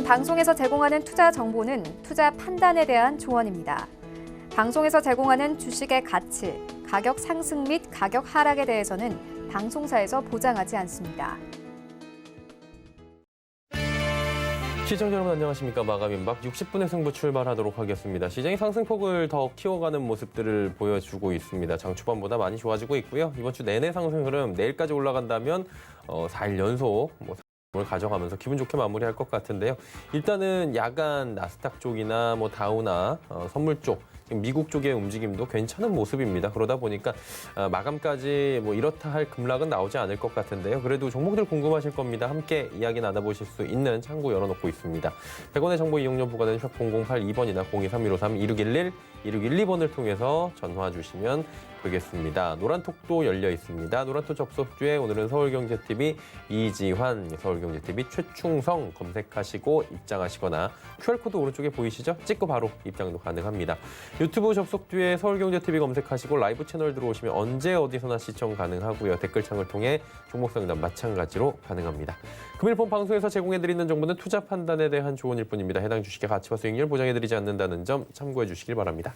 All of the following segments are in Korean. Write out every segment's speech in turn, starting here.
방송에서 제공하는 투자 정보는 투자 판단에 대한 조언입니다. 방송에서 제공하는 주식의 가치, 가격 상승 및 가격 하락에 대해서는 방송사에서 보장하지 않습니다. 시청자 여러분 안녕하십니까. 마감임박 60분의 승부 출발하도록 하겠습니다. 시장이 상승폭을 더 키워가는 모습들을 보여주고 있습니다. 장 초반보다 많이 좋아지고 있고요. 이번 주 내내 상승 흐름 내일까지 올라간다면 4일 연속 을 가져가면서 기분 좋게 마무리할 것 같은데요. 일단은 야간 나스닥 쪽이나 다우나 선물 쪽, 미국 쪽의 움직임도 괜찮은 모습입니다. 그러다 보니까 마감까지 이렇다 할 급락은 나오지 않을 것 같은데요. 그래도 종목들 궁금하실 겁니다. 함께 이야기 나눠보실 수 있는 창구 열어놓고 있습니다. 100원의 정보 이용료 부과되는 샵 0082번이나 023153-2611, 2612번을 통해서 전화 주시면 되겠습니다. 노란톡도 열려 있습니다. 노란톡 접속주에 오늘은 서울경제TV 이지환, 서울경제TV 최충성 검색하시고 입장하시거나 QR코드 오른쪽에 보이시죠? 찍고 바로 입장도 가능합니다. 유튜브 접속주에 서울경제TV 검색하시고 라이브 채널 들어오시면 언제 어디서나 시청 가능하고요. 댓글창을 통해 종목 상담 마찬가지로 가능합니다. 금일본 방송에서 제공해드리는 정보는 투자 판단에 대한 조언일 뿐입니다. 해당 주식의 가치와 수익률 보장해드리지 않는다는 점 참고해 주시길 바랍니다.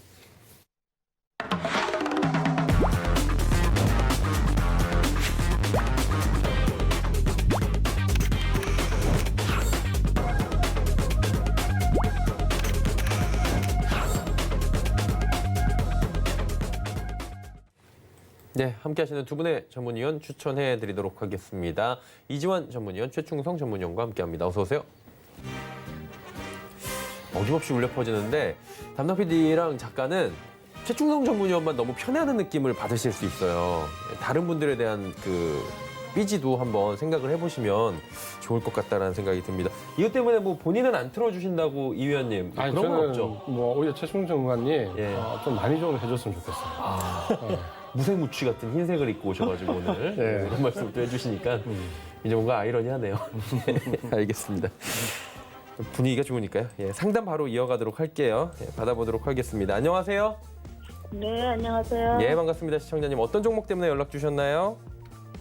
네, 함께 하시는 두 분의 전문위원 추천해 드리도록 하겠습니다. 이지환 전문위원, 최충성 전문위원과 함께합니다. 어서 오세요. 어김없이 울려 퍼지는데 담당 PD랑 작가는 최충성 전문위원만 너무 편애하는 느낌을 받으실 수 있어요. 다른 분들에 대한 삐지도 한번 생각을 해보시면 좋을 것 같다라는 생각이 듭니다. 이것 때문에 본인은 안 틀어주신다고 이 위원님 그런 건 없죠? 오히려 최충성 전문가님 좀 많이 좀 해줬으면 좋겠어요. 무색무취 같은 흰색을 입고 오셔가지고 오늘 네. 이런 말씀을 또 해주시니까 이제 뭔가 아이러니하네요. 알겠습니다. 분위기가 좋으니까요. 상담 바로 이어가도록 할게요. 받아보도록 하겠습니다. 안녕하세요. 네, 안녕하세요. 예, 반갑습니다. 시청자님 어떤 종목 때문에 연락 주셨나요?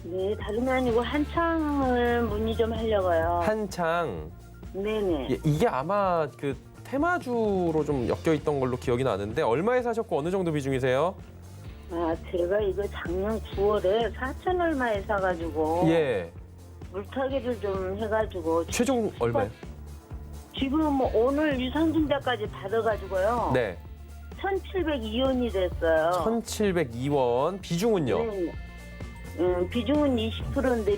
네, 다름이 아니고 한창을 문의 좀 하려고요. 한창. 네네. 이게 아마 테마주로 좀 엮여 있던 걸로 기억이 나는데 얼마에 사셨고 어느 정도 비중이세요? 제가 이거 작년 9월에 4천 얼마에 사가지고 예. 물타기를 좀 해가지고 최종 얼마요? 지금 오늘 유상증자까지 받아가지고요. 네. 1,702원이 됐어요. 1,702원. 비중은요? 네. 비중은 20%인데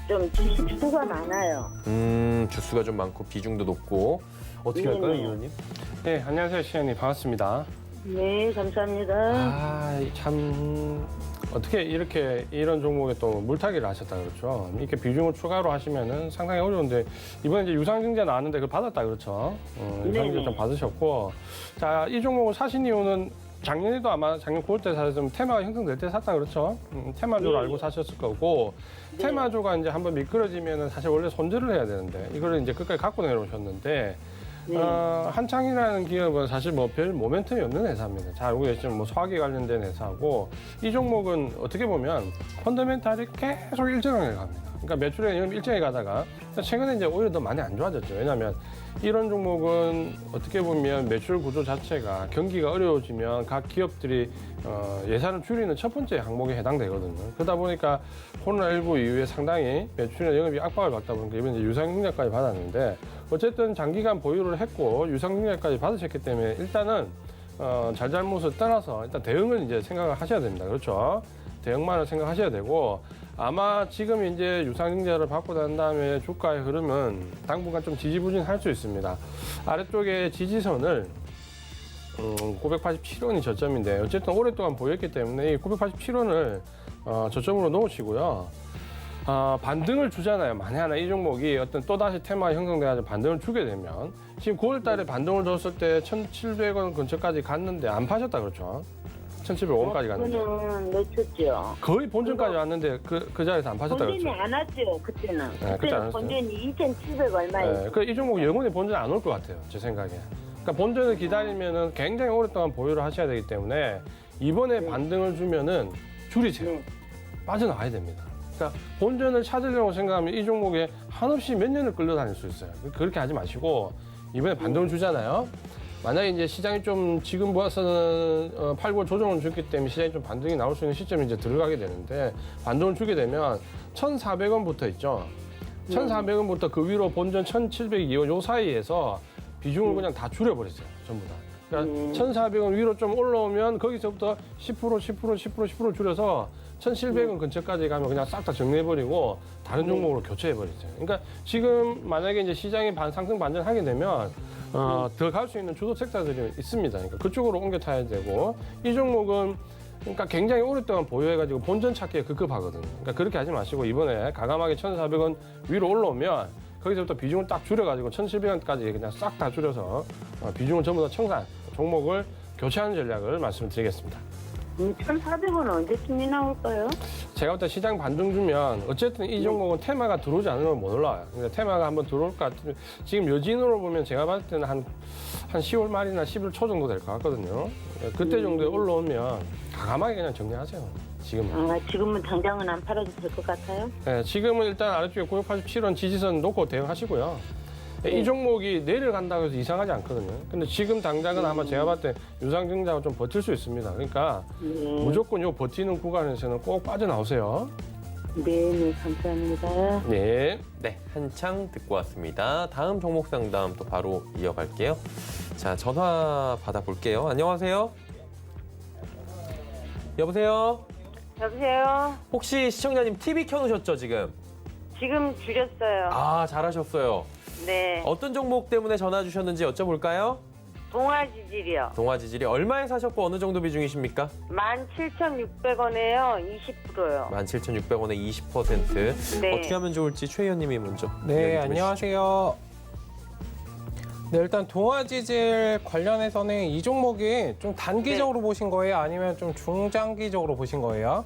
좀 주수가 많아요. 주수가 좀 많고 비중도 높고 어떻게 할까요, 이 의원님? 네, 안녕하세요, 시장님 반갑습니다. 네, 감사합니다. 참 어떻게 이런 종목에 또 물타기를 하셨다 그렇죠? 이렇게 비중을 추가로 하시면은 상당히 어려운데 이번에 이제 유상증자 나왔는데 그걸 받았다 그렇죠? 유상증자 좀 받으셨고, 자, 이 종목을 사신 이유는 작년에도 아마 작년 9월 때 사셨으면 테마가 형성될 때 샀다 그렇죠? 테마주로 네. 알고 사셨을 거고, 네. 테마주가 이제 한번 미끄러지면은 사실 원래 손절을 해야 되는데 이거를 이제 끝까지 갖고 내려오셨는데. 네. 한창이라는 기업은 사실 별 모멘텀이 없는 회사입니다. 잘 알고 계시면 소화기 관련된 회사고, 이 종목은 어떻게 보면 펀더멘탈이 계속 일정하게 갑니다. 그러니까 매출액이 일정하게 가다가 최근에 이제 오히려 더 많이 안 좋아졌죠. 왜냐하면 이런 종목은 어떻게 보면 매출 구조 자체가 경기가 어려워지면 각 기업들이 예산을 줄이는 첫 번째 항목에 해당되거든요. 그러다 보니까 코로나19 이후에 상당히 매출이나 영업이 압박을 받다 보니까 이번에 유상증자까지 받았는데, 어쨌든 장기간 보유를 했고 유상증자까지 받으셨기 때문에 일단은 잘잘못을 떠나서 일단 대응을 이제 생각을 하셔야 됩니다. 그렇죠? 대응만을 생각하셔야 되고, 아마 지금 이제 유상증자를 받고 난 다음에 주가의 흐름은 당분간 좀 지지부진할 수 있습니다. 아래쪽에 지지선을 987원이 저점인데 어쨌든 오랫동안 보였기 때문에 이 987원을 저점으로 놓으시고요. 반등을 주잖아요. 만에 하나 이 종목이 어떤 또다시 테마 형성돼가지고 반등을 주게 되면, 지금 9월 달에 반등을 줬을 때 1,700원 근처까지 갔는데 안 파셨다 그렇죠? 1,705원까지 갔는데. 그거는 놓쳤죠. 거의 본전까지 왔는데 그 자리에서 안 파셨다 본전이 그렇죠? 안 왔죠, 그때는. 네, 그때 안 그때는 왔어요. 본전이 2,700 얼마예요. 이 종목 영원히 본전 안 올 것 같아요. 제 생각에. 그러니까 본전을 기다리면은 굉장히 오랫동안 보유를 하셔야 되기 때문에 이번에 반등을 주면은 줄이세요. 네. 빠져나가야 됩니다. 그러니까 본전을 찾으려고 생각하면 이 종목에 한없이 몇 년을 끌려다닐 수 있어요. 그렇게 하지 마시고 이번에 반등을 주잖아요. 만약에 이제 시장이 좀 지금 보아서는 팔고 조정을 줬기 때문에 시장이 좀 반등이 나올 수 있는 시점에 이제 들어가게 되는데 반등을 주게 되면 1,400원부터 있죠. 1,400원부터 그 위로 본전 1,702원 요 사이에서 비중을 그냥 다 줄여버렸어요. 전부 다. 그러니까 1,400원 위로 좀 올라오면 거기서부터 10% 줄여서 1,700원 근처까지 가면 그냥 싹 다 정리해버리고 다른 종목으로 교체해버렸어요. 그러니까 지금 만약에 이제 시장이 상승 반전하게 되면 더 갈 수 있는 주도 섹터들이 있습니다. 그러니까 그쪽으로 옮겨 타야 되고 이 종목은 그러니까 굉장히 오랫동안 보유해가지고 본전 찾기에 급급하거든요. 그러니까 그렇게 하지 마시고 이번에 과감하게 1,400원 위로 올라오면 거기서부터 비중을 딱 줄여가지고 1,700원까지 그냥 싹 다 줄여서 비중을 전부 다 청산 종목을 교체하는 전략을 말씀드리겠습니다. 1,400원은 언제쯤이 나올까요? 제가 볼 때 시장 반등 주면 어쨌든 이 종목은 테마가 들어오지 않으면 못 올라와요. 그러니까 테마가 한번 들어올 것 같으면 지금 여진으로 보면 제가 봤을 때는 한 10월 말이나 10월 초 정도 될 것 같거든요. 그때 정도에 올라오면 과감하게 그냥 정리하세요. 지금은. 지금은 당장은 안 팔아도 될 것 같아요? 네, 지금은 일단 아래쪽에 987원 지지선 놓고 대응하시고요. 이 종목이 내려간다고 해서 이상하지 않거든요. 근데 지금 당장은 아마 제가 봤을 때 유상증자가 좀 버틸 수 있습니다. 그러니까 무조건 요 버티는 구간에서는 꼭 빠져나오세요. 네, 감사합니다. 네. 네, 한창 듣고 왔습니다. 다음 종목 상담 또 바로 이어갈게요. 자, 전화 받아볼게요. 안녕하세요. 여보세요? 여보세요? 혹시 시청자님 TV 켜놓으셨죠, 지금? 지금 줄였어요. 아, 잘하셨어요. 네. 어떤 종목 때문에 전화 주셨는지 여쭤볼까요? 동아지질이요. 동아지질이 얼마에 사셨고 어느 정도 비중이십니까? 17,600원에요. 20%요. 17,600원에 20%. 네. 어떻게 하면 좋을지 최 의원님이 먼저. 네, 이야기 좀 안녕하세요. 네, 일단 동아지질 관련해서는 이 종목이 좀 단기적으로 보신 거예요? 아니면 좀 중장기적으로 보신 거예요?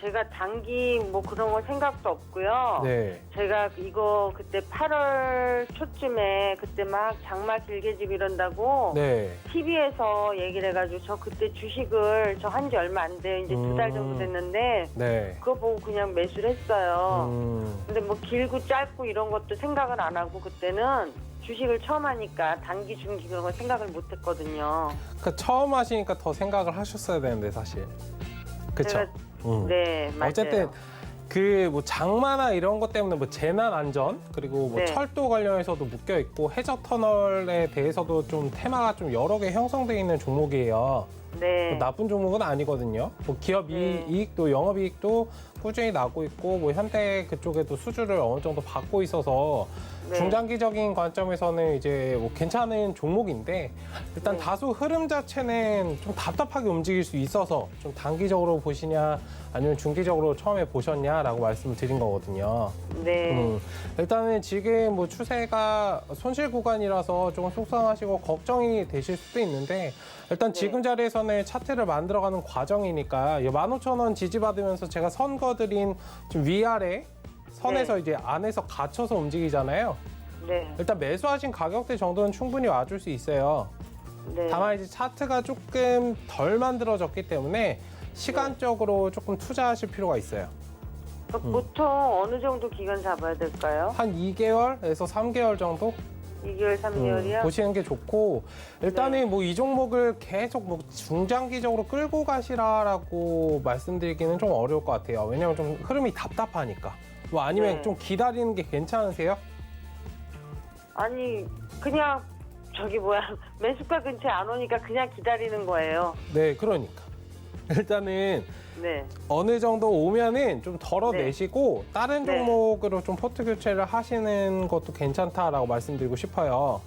제가 단기 뭐 그런 거 생각도 없고요. 네. 제가 이거 그때 8월 초쯤에 그때 막 장마 길게 지고 이런다고 네. TV에서 얘기를 해가지고 저 그때 주식을 저 한 지 얼마 안 돼요. 이제 2달 정도 됐는데 네. 그거 보고 그냥 매수를 했어요. 음, 근데 뭐 길고 짧고 이런 것도 생각을 안 하고 그때는 주식을 처음 하니까 단기, 중기 그런 거 생각을 못 했거든요. 그 처음 하시니까 더 생각을 하셨어야 되는데 사실. 그쵸? 제가 네, 맞아요. 어쨌든 그 뭐 장마나 이런 것 때문에 뭐 재난 안전 그리고 뭐 네. 철도 관련해서도 묶여 있고 해저 터널에 대해서도 좀 테마가 좀 여러 개 형성되어 있는 종목이에요. 네. 뭐 나쁜 종목은 아니거든요. 뭐 기업 네. 이익도 영업이익도 꾸준히 나고 있고 뭐 현대 그쪽에도 수주를 어느 정도 받고 있어서 네. 중장기적인 관점에서는 이제 뭐 괜찮은 종목인데 일단 네. 다소 흐름 자체는 좀 답답하게 움직일 수 있어서 좀 단기적으로 보시냐 아니면 중기적으로 처음에 보셨냐라고 말씀을 드린 거거든요. 네. 일단은 지금 뭐 추세가 손실 구간이라서 조금 속상하시고 걱정이 되실 수도 있는데 일단 지금 자리에서는 차트를 만들어가는 과정이니까 15,000원 지지받으면서 제가 선 그어드린 좀 위아래 선에서 네. 이제 안에서 갇혀서 움직이잖아요. 네. 일단 매수하신 가격대 정도는 충분히 와줄 수 있어요. 네. 다만 이제 차트가 조금 덜 만들어졌기 때문에 시간적으로 조금 투자하실 필요가 있어요. 보통 어느 정도 기간 잡아야 될까요? 한 2개월에서 3개월 정도 2개월, 3개월이요? 보시는 게 좋고 일단은 뭐 이 종목을 계속 뭐 중장기적으로 끌고 가시라라고 말씀드리기는 좀 어려울 것 같아요. 왜냐하면 좀 흐름이 답답하니까. 뭐 아니면 네. 좀 기다리는 게 괜찮으세요? 아니, 그냥 매수가 근처에 안 오니까 그냥 기다리는 거예요. 네, 그러니까. 일단은 네. 어느 정도 오면은 좀 덜어내시고 다른 네. 종목으로 좀 포트 교체를 하시는 것도 괜찮다라고 말씀드리고 싶어요.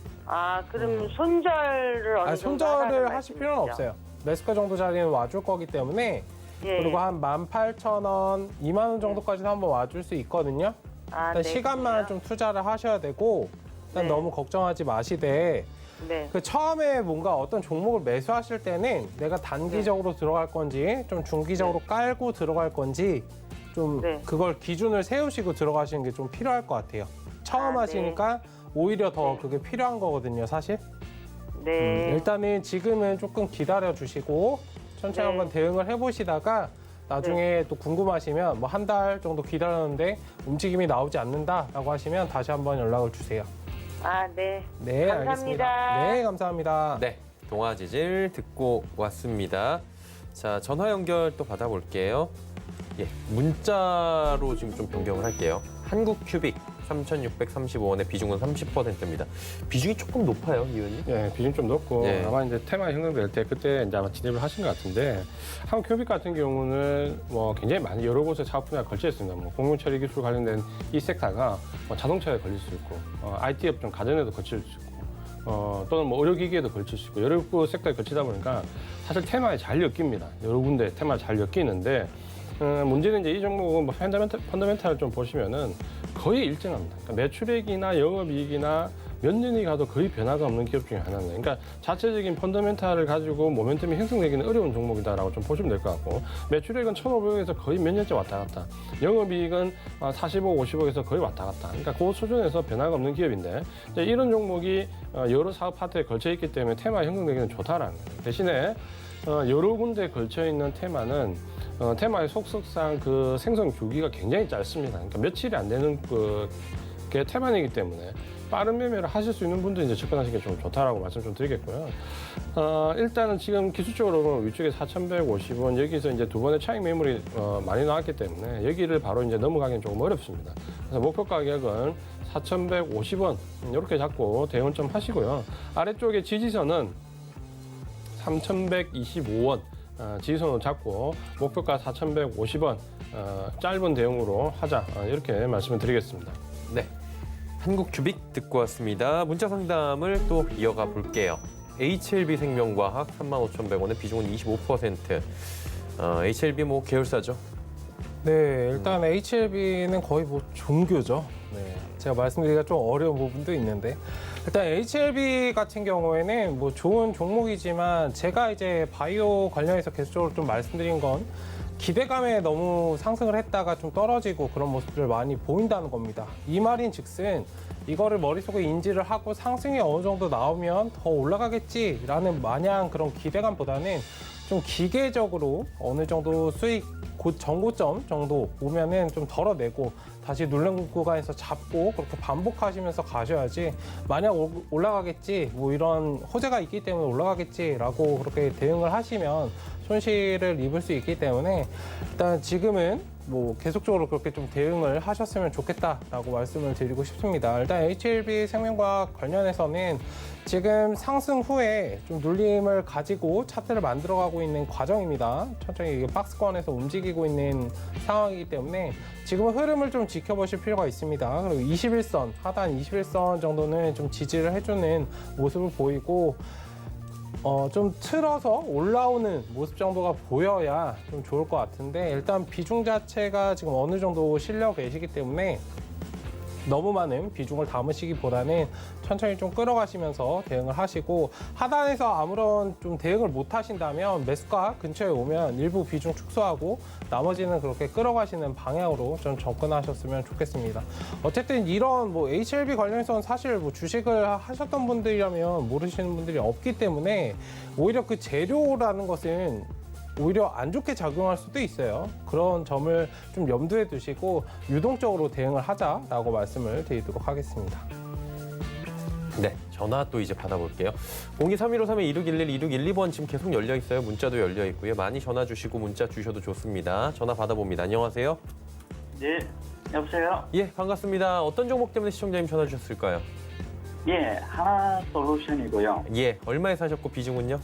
그럼 손절을 어느 아니, 정도 손절을 하라는 하실 필요는 말씀이시죠? 없어요. 매수가 정도 자리는 와줄 거기 때문에 예. 그리고 한 18,000원, 2만 원 정도까지도 한번 와줄 수 있거든요. 일단 네, 시간만 그래요? 좀 투자를 하셔야 되고 일단 네. 너무 걱정하지 마시되 네. 그 처음에 뭔가 어떤 종목을 매수하실 때는 내가 단기적으로 들어갈 건지 좀 중기적으로 깔고 들어갈 건지 좀 네. 그걸 기준을 세우시고 들어가시는 게 좀 필요할 것 같아요. 처음 네. 하시니까 오히려 더 네. 그게 필요한 거거든요, 사실. 네. 일단은 지금은 조금 기다려 주시고 천천히 네. 한번 대응을 해보시다가 나중에 또 궁금하시면 뭐 한 달 정도 기다렸는데 움직임이 나오지 않는다라고 하시면 다시 한번 연락을 주세요. 아, 네. 네, 감사합니다. 알겠습니다. 네, 감사합니다. 네, 동아지질 듣고 왔습니다. 자, 전화 연결 또 받아볼게요. 예, 문자로 지금 좀 변경을 할게요. 한국 큐빅 3,635원의 비중은 30%입니다. 비중이 조금 높아요, 이 의원님? 예, 비중 좀 높고 네. 아마 이제 테마 형성될 때 그때 이제 아마 진입을 하신 것 같은데 한국 큐빅 같은 경우는 뭐 굉장히 많이 여러 곳에 사업 분야가 걸쳐 있습니다. 뭐 공유 처리 기술 관련된 이 섹터가 뭐 자동차에 걸릴 수 있고 IT 업종 가전에도 걸칠 수 있고 또는 뭐 의료기기에도 걸칠 수 있고 여러 그 섹터에 걸치다 보니까 사실 테마에 잘 엮입니다. 여러 군데 테마에 잘 엮이는데 문제는 이제 이 종목은 뭐 펀더멘탈을 좀 보시면은 거의 일정합니다. 그러니까 매출액이나 영업이익이나 몇 년이 가도 거의 변화가 없는 기업 중에 하나입니다. 그러니까 자체적인 펀더멘탈을 가지고 모멘텀이 형성되기는 어려운 종목이다라고 좀 보시면 될 것 같고 매출액은 1,500억에서 거의 몇 년째 왔다 갔다 영업이익은 40억, 50억에서 거의 왔다 갔다 그러니까 그 수준에서 변화가 없는 기업인데 이제 이런 종목이 여러 사업 파트에 걸쳐 있기 때문에 테마 형성되기는 좋다라는 거예요. 대신에 여러 군데에 걸쳐 있는 테마는 테마의 속성상 그 생성 주기가 굉장히 짧습니다. 그러니까 며칠이 안 되는 게 테마이기 때문에 빠른 매매를 하실 수 있는 분들이 이제 접근하시는 게 좀 좋다라고 말씀 좀 드리겠고요. 일단은 지금 기술적으로 위쪽에 4,150원 여기서 이제 두 번의 차익 매물이 많이 나왔기 때문에 여기를 바로 이제 넘어가기는 조금 어렵습니다. 그래서 목표 가격은 4,150원 이렇게 잡고 대응점 하시고요. 아래쪽에 지지선은 3,125원 지지선으로 잡고 목표가 4,150원 짧은 대응으로 하자 이렇게 말씀을 드리겠습니다. 네, 한국 큐빅 듣고 왔습니다. 문자 상담을 또 이어가 볼게요. HLB 생명과학 35,100원의 비중은 25%. HLB 뭐 계열사죠? 네, 일단 HLB는 거의 뭐 종교죠. 네, 제가 말씀드리기가 좀 어려운 부분도 있는데 일단 HLB 같은 경우에는 뭐 좋은 종목이지만 제가 이제 바이오 관련해서 계속적으로 좀 말씀드린 건 기대감에 너무 상승을 했다가 좀 떨어지고 그런 모습들을 많이 보인다는 겁니다. 이 말인즉슨 이거를 머릿속에 인지를 하고 상승이 어느 정도 나오면 더 올라가겠지라는 마냥 그런 기대감보다는 좀 기계적으로 어느 정도 수익 곧 정고점 정도 오면은 좀 덜어내고 다시 누른 구간에서 잡고 그렇게 반복하시면서 가셔야지 만약 올라가겠지 뭐 이런 호재가 있기 때문에 올라가겠지라고 그렇게 대응을 하시면 손실을 입을 수 있기 때문에 일단 지금은 뭐 계속적으로 그렇게 좀 대응을 하셨으면 좋겠다라고 말씀을 드리고 싶습니다. 일단 HLB 생명과학 관련해서는 지금 상승 후에 좀 눌림을 가지고 차트를 만들어가고 있는 과정입니다. 천천히 이게 박스권에서 움직이고 있는 상황이기 때문에 지금은 흐름을 좀 지켜보실 필요가 있습니다. 그리고 21선, 하단 21선 정도는 좀 지지를 해주는 모습을 보이고 좀 틀어서 올라오는 모습 정도가 보여야 좀 좋을 것 같은데 일단 비중 자체가 지금 어느 정도 실려 계시기 때문에 너무 많은 비중을 담으시기보다는 천천히 좀 끌어가시면서 대응을 하시고 하단에서 아무런 좀 대응을 못 하신다면 매수가 근처에 오면 일부 비중 축소하고 나머지는 그렇게 끌어가시는 방향으로 좀 접근하셨으면 좋겠습니다. 어쨌든 이런 뭐 HLB 관련해서는 사실 뭐 주식을 하셨던 분들이라면 모르시는 분들이 없기 때문에 오히려 그 재료라는 것은 오히려 안 좋게 작용할 수도 있어요. 그런 점을 좀 염두에 두시고 유동적으로 대응을 하자라고 말씀을 드리도록 하겠습니다. 네, 전화 또 이제 받아볼게요. 023153-2611, 2612번 지금 계속 열려 있어요. 문자도 열려 있고요. 많이 전화 주시고 문자 주셔도 좋습니다. 전화 받아봅니다. 안녕하세요. 네, 여보세요? 예, 반갑습니다. 어떤 종목 때문에 시청자님 전화 주셨을까요? 예, 하나솔루션이고요. 예, 얼마에 사셨고 비중은요?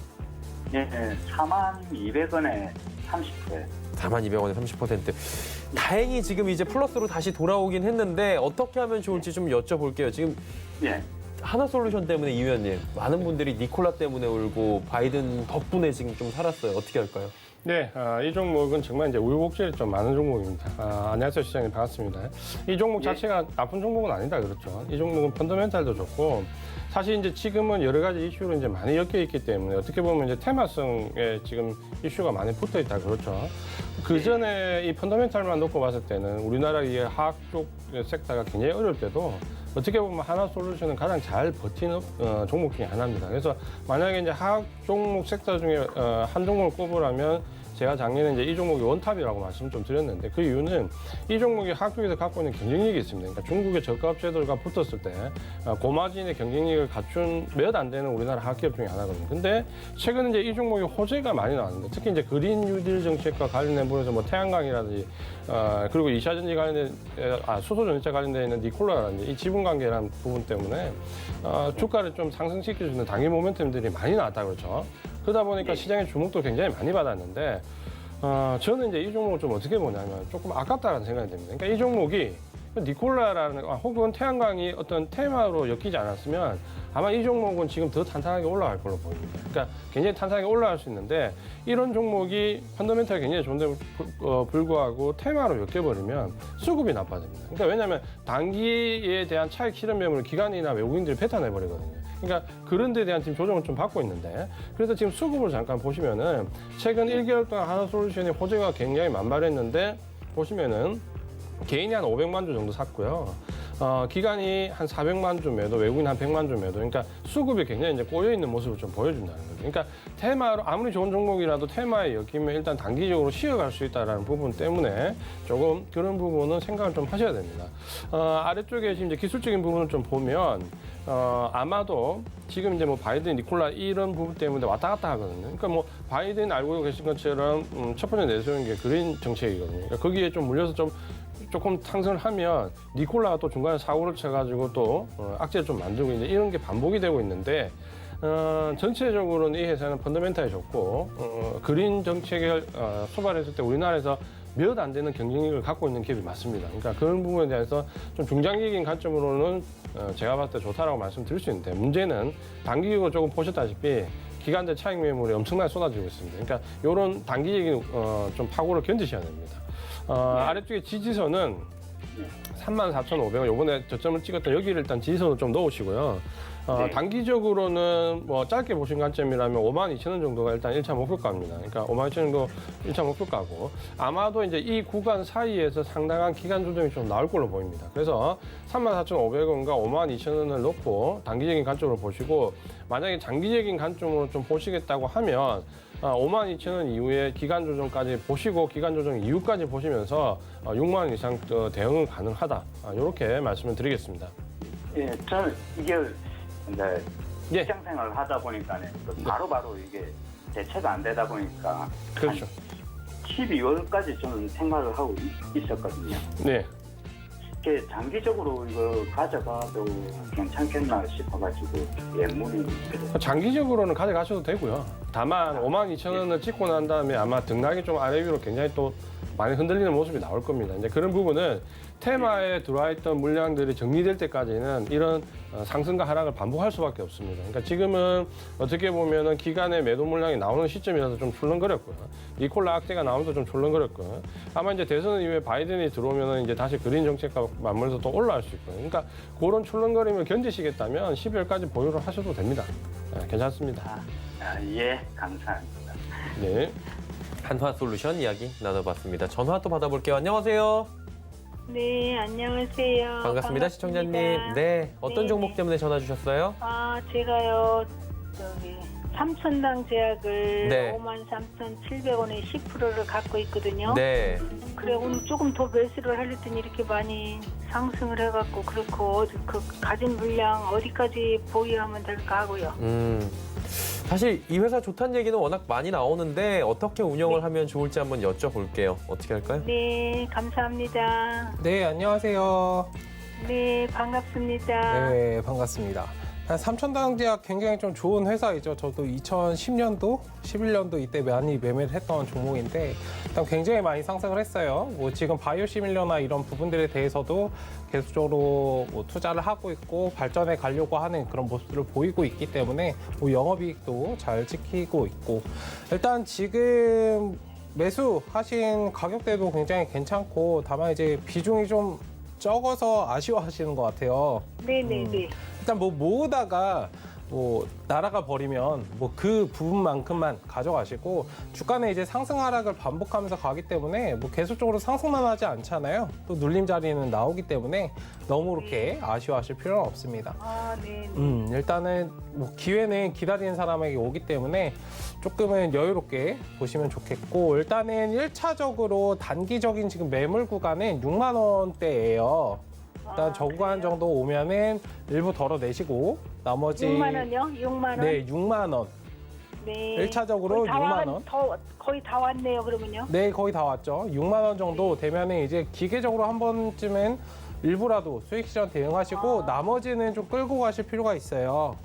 예, 42,200원에 30%. 42,000원에 30%. 다행히 지금 이제 플러스로 다시 돌아오긴 했는데 어떻게 하면 좋을지 좀 여쭤볼게요. 지금 예, 하나솔루션 때문에 이 의원님 많은 분들이 니콜라 때문에 울고 바이든 덕분에 지금 좀 살았어요. 어떻게 할까요? 네, 이 종목은 정말 이제 우여곡절이 좀 많은 종목입니다. 안녕하세요, 시장님 반갑습니다. 이 종목 자체가 나쁜 종목은 아니다, 그렇죠? 이 종목은 펀더멘탈도 좋고 사실 이제 지금은 여러 가지 이슈로 이제 많이 엮여 있기 때문에 어떻게 보면 이제 테마성에 지금 이슈가 많이 붙어 있다, 그렇죠? 그 전에 이 펀더멘탈만 놓고 봤을 때는 우리나라 이 화학 쪽 섹터가 굉장히 어려울 때도 어떻게 보면 하나솔루션은 가장 잘 버티는 종목 중에 하나입니다. 그래서 만약에 이제 화학 종목 섹터 중에 한 종목을 꼽으라면 제가 작년에 이제 이 종목이 원탑이라고 말씀 좀 드렸는데 그 이유는 이 종목이 한국에서 갖고 있는 경쟁력이 있습니다. 그러니까 중국의 저가업체들과 붙었을 때 고마진의 경쟁력을 갖춘 몇 안 되는 우리나라 학기업 중에 하나거든요. 근데 최근에 이제 이 종목이 호재가 많이 나왔는데 특히 이제 그린 뉴딜 정책과 관련된 부분에서 뭐 태양광이라든지 그리고 2차 전지 관련된 수소 전지차 관련돼 있는 니콜라라든지 이 지분 관계라는 부분 때문에 주가를 좀 상승시켜주는 당일 모멘텀들이 많이 나왔다 그렇죠. 그러다 보니까 시장의 주목도 굉장히 많이 받았는데 저는 이제 이 종목을 좀 어떻게 보냐면 조금 아깝다는 생각이 듭니다. 그러니까 이 종목이 니콜라라는 혹은 태양광이 어떤 테마로 엮이지 않았으면 아마 이 종목은 지금 더 탄탄하게 올라갈 걸로 보입니다. 그러니까 굉장히 탄탄하게 올라갈 수 있는데 이런 종목이 펀더멘탈이 굉장히 좋은데 불구하고 테마로 엮여버리면 수급이 나빠집니다. 그러니까 왜냐하면 단기에 대한 차익 실현 매물을 기관이나 외국인들이 뱉어내버리거든요. 그러니까 그런 데 대한 지금 조정을 좀 받고 있는데 그래서 지금 수급을 잠깐 보시면은 최근 1개월 동안 하나솔루션이 호재가 굉장히 만발했는데 보시면은 개인이 한 500만 주 정도 샀고요. 기관이 한 400만 주 매도, 외국인 한 100만 주 매도. 그러니까 수급이 굉장히 이제 꼬여 있는 모습을 좀 보여준다는 거죠. 그러니까 테마로 아무리 좋은 종목이라도 테마에 엮이면 일단 단기적으로 쉬어갈 수 있다라는 부분 때문에 조금 그런 부분은 생각을 좀 하셔야 됩니다. 아래쪽에 지금 이제 기술적인 부분을 좀 보면 아마도 지금 이제 뭐 바이든, 니콜라 이런 부분 때문에 왔다 갔다 하거든요. 그러니까 뭐 바이든 알고 계신 것처럼 첫 번째 내세운 게 그린 정책이거든요. 그러니까 거기에 좀 물려서 조금 상승을 하면 니콜라가 또 중간에 사고를 쳐가지고 또 악재를 좀 만들고 이제 이런 게 반복이 되고 있는데 전체적으로는 이 회사는 펀더멘탈이 좋고 그린 정책을 소발했을 때 우리나라에서 몇 안 되는 경쟁력을 갖고 있는 기업이 맞습니다. 그러니까 그런 부분에 대해서 좀 중장기적인 관점으로는 제가 봤을 때 좋다라고 말씀드릴 수 있는데 문제는 단기적으로 조금 보셨다시피 기간대 차익 매물이 엄청나게 쏟아지고 있습니다. 그러니까 이런 단기적인 좀 파고를 견디셔야 됩니다. 아래쪽에 지지선은 34,500원 요번에 저점을 찍었던 여기를 일단 지지선을 좀 넣으시고요. 단기적으로는 뭐 짧게 보신 관점이라면 52,000원 정도가 일단 1차 목표가입니다. 그러니까 52,000원 정도 1차 목표가고 아마도 이제 이 구간 사이에서 상당한 기간 조정이 좀 나올 걸로 보입니다. 그래서 34,500원과 52,000원을 놓고 단기적인 관점으로 보시고 만약에 장기적인 관점으로 좀 보시겠다고 하면 52,000원 이후에 기간 조정까지 보시고 기간 조정 이후까지 보시면서 6만 원 이상 대응은 가능하다. 이렇게 말씀을 드리겠습니다. 예, 저는 이게 이제 예. 직장 생활을 하다 보니까 바로바로 이게 대체가 안 되다 보니까 그렇죠. 12월까지 저는 생각을 하고 있었거든요. 네. 이게 장기적으로 이거 가져가도 괜찮겠나 싶어가지고 예문이 장기적으로는 가져가셔도 되고요. 다만 52,000원을 찍고 난 다음에 아마 등락이 좀 아래 위로 굉장히 또 많이 흔들리는 모습이 나올 겁니다. 이제 그런 부분은 테마에 들어와 있던 물량들이 정리될 때까지는 이런 상승과 하락을 반복할 수밖에 없습니다. 그러니까 지금은 어떻게 보면은 기간에 매도 물량이 나오는 시점이라서 좀 출렁거렸고요. 니콜라 악재가 나오면서 좀 출렁거렸고요. 아마 이제 대선 이후에 바이든이 들어오면은 이제 다시 그린 정책과 맞물려서 또 올라갈 수 있고요. 그러니까 그런 출렁거림을 견디시겠다면 12월까지 보유를 하셔도 됩니다. 네, 괜찮습니다. 예, 감사합니다. 네. 한화솔루션 이야기 나눠봤습니다. 전화 또 받아볼게요. 안녕하세요. 네, 안녕하세요. 반갑습니다, 시청자님. 네, 어떤 네, 종목 네. 때문에 전화 주셨어요? 제가요, 삼천당 제약을 네. 53,700원에 10%를 갖고 있거든요. 네. 그래, 오늘 조금 더 매수를 하려더니 이렇게 많이 상승을 해갖고, 그렇고, 그 가진 물량 어디까지 보유하면 될까 하고요. 사실 이 회사 좋다는 얘기는 워낙 많이 나오는데 어떻게 운영을 하면 좋을지 한번 여쭤볼게요. 어떻게 할까요? 네, 감사합니다. 네, 안녕하세요. 네, 반갑습니다. 네, 반갑습니다. 삼천당제약 굉장히 좀 좋은 회사이죠. 저도 2010년도, 11년도 이때 많이 매매를 했던 종목인데 일단 굉장히 많이 상승을 했어요. 뭐 지금 바이오시밀러나 이런 부분들에 대해서도 계속적으로 뭐 투자를 하고 있고 발전해 가려고 하는 그런 모습들을 보이고 있기 때문에 뭐 영업이익도 잘 지키고 있고 일단 지금 매수하신 가격대도 굉장히 괜찮고 다만 이제 비중이 좀 적어서 아쉬워하시는 것 같아요. 네네네. 일단 뭐 모으다가 뭐 날아가 버리면 뭐 그 부분만큼만 가져가시고 주가는 이제 상승 하락을 반복하면서 가기 때문에 뭐 계속적으로 상승만 하지 않잖아요. 또 눌림 자리는 나오기 때문에 너무 그렇게 아쉬워하실 필요는 없습니다. 아, 네. 일단은 뭐 기회는 기다리는 사람에게 오기 때문에 조금은 여유롭게 보시면 좋겠고 일단은 1차적으로 단기적인 지금 매물 구간은 6만 원대예요. 일단 저 구간 정도 오면은 일부 덜어내시고 나머지 6만 원요? 6만 원? 네, 6만 원. 네. 1차적으로 거의 다 6만 원. 거의 다 왔네요, 그러면요. 네, 거의 다 왔죠. 6만 원 정도 되면은 이제 기계적으로 한 번쯤은 일부라도 수익 실현 대응하시고 나머지는 좀 끌고 가실 필요가 있어요.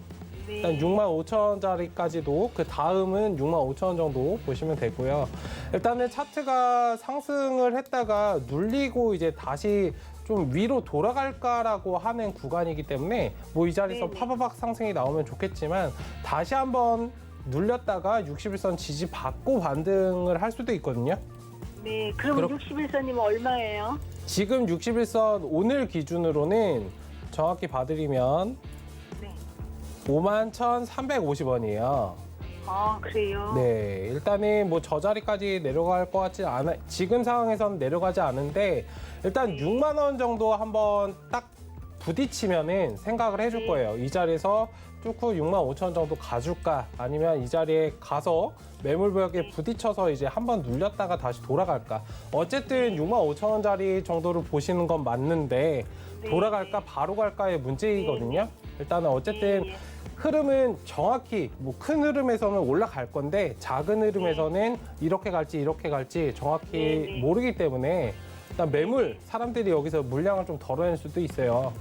네. 일단 6만 5천 원짜리까지도 그 다음은 6만 5천 원 정도 보시면 되고요. 일단은 차트가 상승을 했다가 눌리고 이제 다시 좀 위로 돌아갈까라고 하는 구간이기 때문에 뭐 이 자리에서 네네. 파바박 상승이 나오면 좋겠지만 다시 한번 눌렸다가 61선 지지 받고 반등을 할 수도 있거든요. 네. 그럼 61선이면 얼마예요? 지금 61선 오늘 기준으로는 정확히 봐드리면 네. 51,350원이에요. 아, 그래요? 네, 일단은 뭐 저 자리까지 내려갈 것 같지 않아, 지금 상황에서는 내려가지 않은데 일단 6만 원 정도 한번 딱 부딪히면은 생각을 해줄 거예요. 이 자리에서 뚫고 6만 5천 원 정도 가줄까? 아니면 이 자리에 가서 매물벽에 부딪혀서 이제 한번 눌렸다가 다시 돌아갈까? 어쨌든 6만 5천 원짜리 정도를 보시는 건 맞는데 돌아갈까 바로 갈까의 문제이거든요. 일단은 어쨌든 예. 흐름은 정확히 뭐 큰 흐름에서는 올라갈 건데 작은 흐름에서는 이렇게 갈지 정확히 모르기 때문에 일단 매물 사람들이 여기서 물량을 좀 덜어낼 수도 있어요.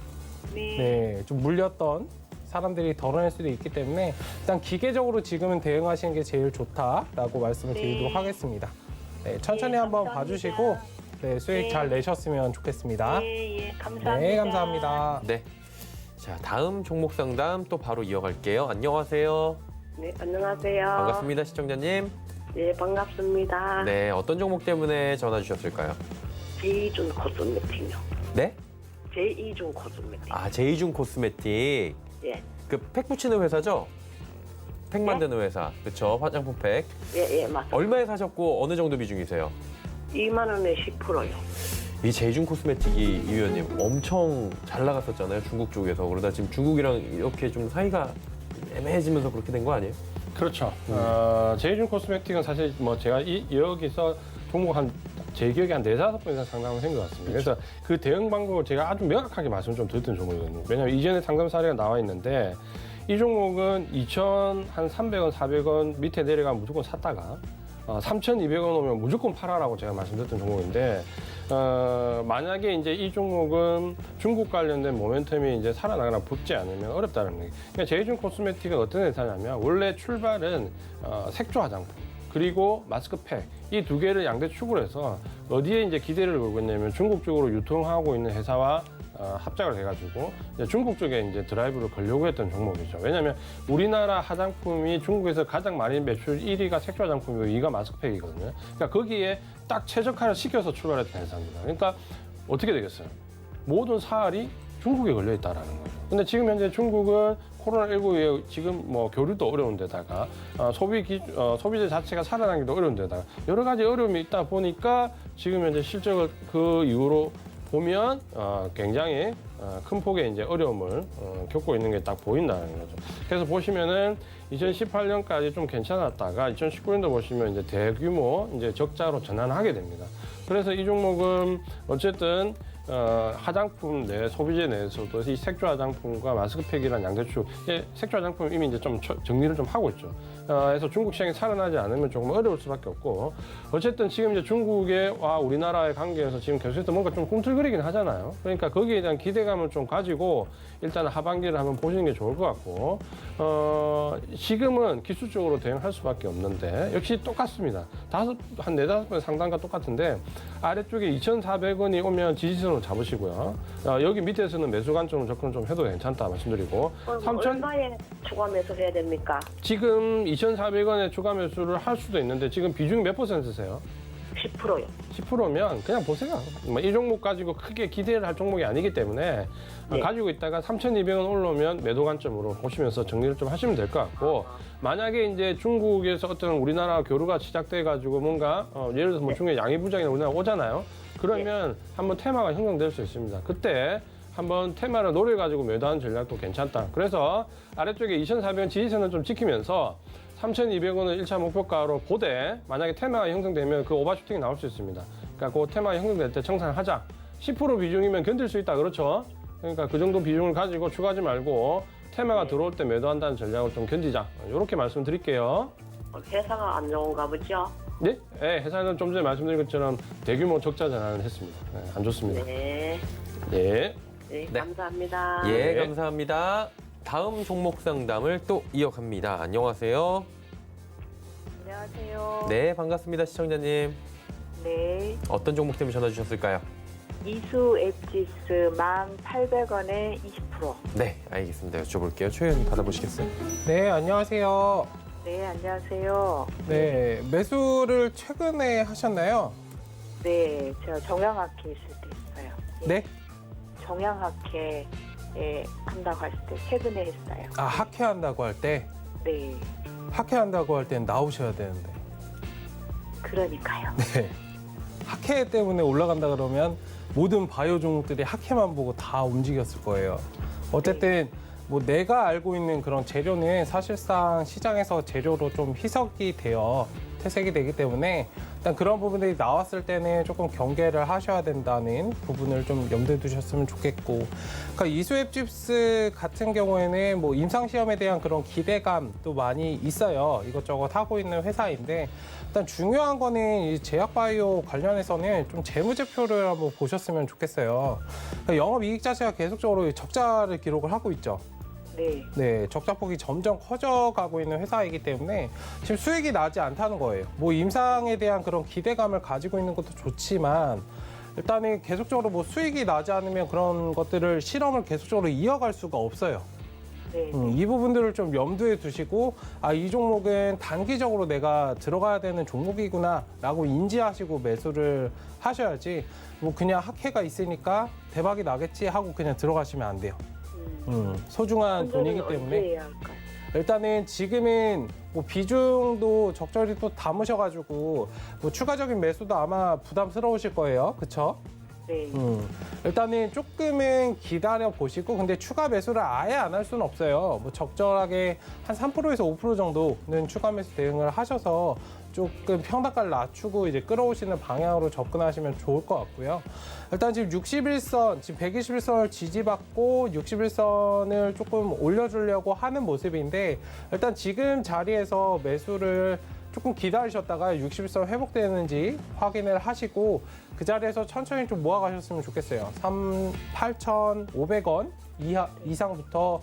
네. 네, 좀 물렸던 사람들이 덜어낼 수도 있기 때문에 일단 기계적으로 지금은 대응하시는 게 제일 좋다라고 말씀을 드리도록 하겠습니다. 네, 천천히 네, 한번 감사합니다. 봐주시고 네, 수익 네. 잘 내셨으면 좋겠습니다. 예, 감사합니다. 네, 감사합니다. 네. 자, 다음 종목 상담 또 바로 이어갈게요. 안녕하세요. 네, 안녕하세요. 반갑습니다, 시청자님. 네, 반갑습니다. 네, 어떤 종목 때문에 전화 주셨을까요? 제이준 코스메틱요. 네? 제이준 코스메틱. 아, 제이준 코스메틱. 예, 그 팩 붙이는 회사죠? 팩 만드는 회사. 그렇죠. 화장품 팩. 예, 맞습니다. 얼마에 사셨고 어느 정도 비중이세요? 2만 원에 10%요. 이 제이준 코스메틱이 이 위원님 엄청 잘 나갔었잖아요. 중국 쪽에서. 그러다 지금 중국이랑 이렇게 좀 사이가 애매해지면서 그렇게 된 거 아니에요? 그렇죠. 제이준 코스메틱은 사실 뭐 제가 여기서 종목 제 기억에 한 4-5번 이상 상담을 한 것 같습니다. 그래서 그 대응 방법을 제가 아주 명확하게 말씀을 좀 드렸던 종목이거든요. 왜냐하면 이전에 상담 사례가 나와 있는데 이 종목은 2,300원, 400원 밑에 내려가면 무조건 샀다가 3,200원 오면 무조건 팔아라고 제가 말씀드렸던 종목인데 만약에 이제 이 종목은 중국 관련된 모멘텀이 이제 살아나거나 붙지 않으면 어렵다는 거예요. 그러니까 제이준 코스메틱은 어떤 회사냐면 원래 출발은 색조 화장품 그리고 마스크팩 이 두 개를 양대 축으로 해서 어디에 이제 기대를 걸고 있냐면 중국 쪽으로 유통하고 있는 회사와 합작을 해가지고 이제 중국 쪽에 이제 드라이브를 걸려고 했던 종목이죠. 왜냐하면 우리나라 화장품이 중국에서 가장 많이 매출 1위가 색조 화장품이고 2위가 마스크팩이거든요. 그러니까 거기에 딱 최적화를 시켜서 출발했던 회사입니다. 그러니까 어떻게 되겠어요? 모든 사활이 중국에 걸려 있다라는 거죠. 근데 지금 현재 중국은 코로나19에 지금 뭐 교류도 어려운 데다가 소비재 자체가 살아나기도 어려운 데다가 여러 가지 어려움이 있다 보니까 지금 현재 실적을 그 이후로 보면 굉장히 큰 폭의 이제 어려움을 겪고 있는 게 딱 보인다는 거죠. 그래서 보시면은 2018년까지 좀 괜찮았다가 2019년도 보시면 이제 대규모 이제 적자로 전환하게 됩니다. 그래서 이 종목은 어쨌든 화장품 내 소비재 내에서도 이 색조 화장품과 마스크팩이라는 양대축, 색조 화장품 이미 이제 좀 정리를 좀 하고 있죠. 그래서 중국 시장이 살아나지 않으면 조금 어려울 수밖에 없고, 어쨌든 지금 이제 중국과 우리나라의 관계에서 지금 계속해서 뭔가 좀 꿈틀거리긴 하잖아요. 그러니까 거기에 대한 기대감을 좀 가지고 일단 하반기를 한번 보시는 게 좋을 것 같고, 지금은 기술적으로 대응할 수밖에 없는데 역시 똑같습니다. 한 4-5번 상단과 똑같은데 아래쪽에 2,400원이 오면 지지선으로 잡으시고요. 여기 밑에서는 매수 관점으로 접근 좀 해도 괜찮다 말씀드리고, 얼마에 추가 매수해야 됩니까? 지금 2,400원에 추가 매수를 할 수도 있는데 지금 비중이 몇 %세요? 10%요. 10%면 그냥 보세요. 뭐 이 종목 가지고 크게 기대를 할 종목이 아니기 때문에 네. 가지고 있다가 3,200원 올라오면 매도 관점으로 보시면서 정리를 좀 하시면 될 것 같고 만약에 이제 중국에서 어떤 우리나라 교류가 시작돼 가지고 뭔가 예를 들어서 뭐 중국의 양의 부장이나 우리나라 오잖아요. 그러면 한번 테마가 형성될 수 있습니다. 그때 한번 테마를 노려가지고 매도하는 전략도 괜찮다. 그래서 아래쪽에 2,400원 지지선을 좀 지키면서 3,200원을 1차 목표가로 보되 만약에 테마가 형성되면 그 오버슈팅이 나올 수 있습니다. 그러니까 그 테마가 형성될 때 청산을 하자. 10% 비중이면 견딜 수 있다. 그렇죠? 그러니까 그 정도 비중을 가지고 추가하지 말고 테마가 들어올 때 매도한다는 전략을 좀 견디자. 이렇게 말씀드릴게요. 회사가 안 좋은가 보죠? 네? 네, 회사는 좀 전에 말씀드린 것처럼 대규모 적자 전환을 했습니다. 네, 안 좋습니다. 네. 네. 네, 네. 감사합니다. 예, 네. 감사합니다. 다음 종목 상담을 또 이어갑니다. 안녕하세요. 안녕하세요. 네, 반갑습니다. 시청자님. 네. 어떤 종목 때문에 전화 주셨을까요? 이수 앱지스 1,800원에 20%. 네, 알겠습니다. 여쭤볼게요. 최현 받아보시겠어요? 네, 안녕하세요. 네, 안녕하세요. 네, 매수를 최근에 하셨나요? 네, 제가 정형학회 있을 때 했어요. 네? 정형학회 한다고 했을 때 최근에 했어요. 아, 학회한다고 할 때? 네, 학회한다고 할 땐 나오셔야 되는데. 그러니까요. 네. 학회 때문에 올라간다 그러면 모든 바이오 종목들이 학회만 보고 다 움직였을 거예요. 어쨌든 뭐 내가 알고 있는 그런 재료는 사실상 시장에서 재료로 좀 희석이 되어 퇴색이 되기 때문에 일단 그런 부분들이 나왔을 때는 조금 경계를 하셔야 된다는 부분을 좀 염두에 두셨으면 좋겠고, 그러니까 이수앱집스 같은 경우에는 뭐 임상시험에 대한 그런 기대감도 많이 있어요. 이것저것 하고 있는 회사인데 일단 중요한 거는 이 제약바이오 관련해서는 좀 재무제표를 한번 보셨으면 좋겠어요. 그러니까 영업이익 자체가 계속적으로 적자를 기록을 하고 있죠. 네, 네, 적자폭이 점점 커져가고 있는 회사이기 때문에 지금 수익이 나지 않다는 거예요. 뭐 임상에 대한 그런 기대감을 가지고 있는 것도 좋지만 일단은 계속적으로 뭐 수익이 나지 않으면 그런 것들을 실험을 계속적으로 이어갈 수가 없어요. 네. 이 부분들을 좀 염두에 두시고 아, 이 종목은 단기적으로 내가 들어가야 되는 종목이구나라고 인지하시고 매수를 하셔야지 뭐 그냥 학회가 있으니까 대박이 나겠지 하고 그냥 들어가시면 안 돼요. 소중한 돈이기 언제 때문에 해야 할까요? 일단은 지금은 뭐 비중도 적절히 또 담으셔가지고 뭐 추가적인 매수도 아마 부담스러우실 거예요. 그쵸? 네, 일단은 조금은 기다려 보시고 근데 추가 매수를 아예 안 할 수는 없어요. 뭐 적절하게 한 3%에서 5% 정도는 추가 매수 대응을 하셔서 조금 평단가를 낮추고 이제 끌어오시는 방향으로 접근하시면 좋을 것 같고요. 일단 지금 61선, 지금 121선을 지지받고 61선을 조금 올려주려고 하는 모습인데 일단 지금 자리에서 매수를 조금 기다리셨다가 61선 회복되는지 확인을 하시고 그 자리에서 천천히 좀 모아가셨으면 좋겠어요. 8,500원 이상부터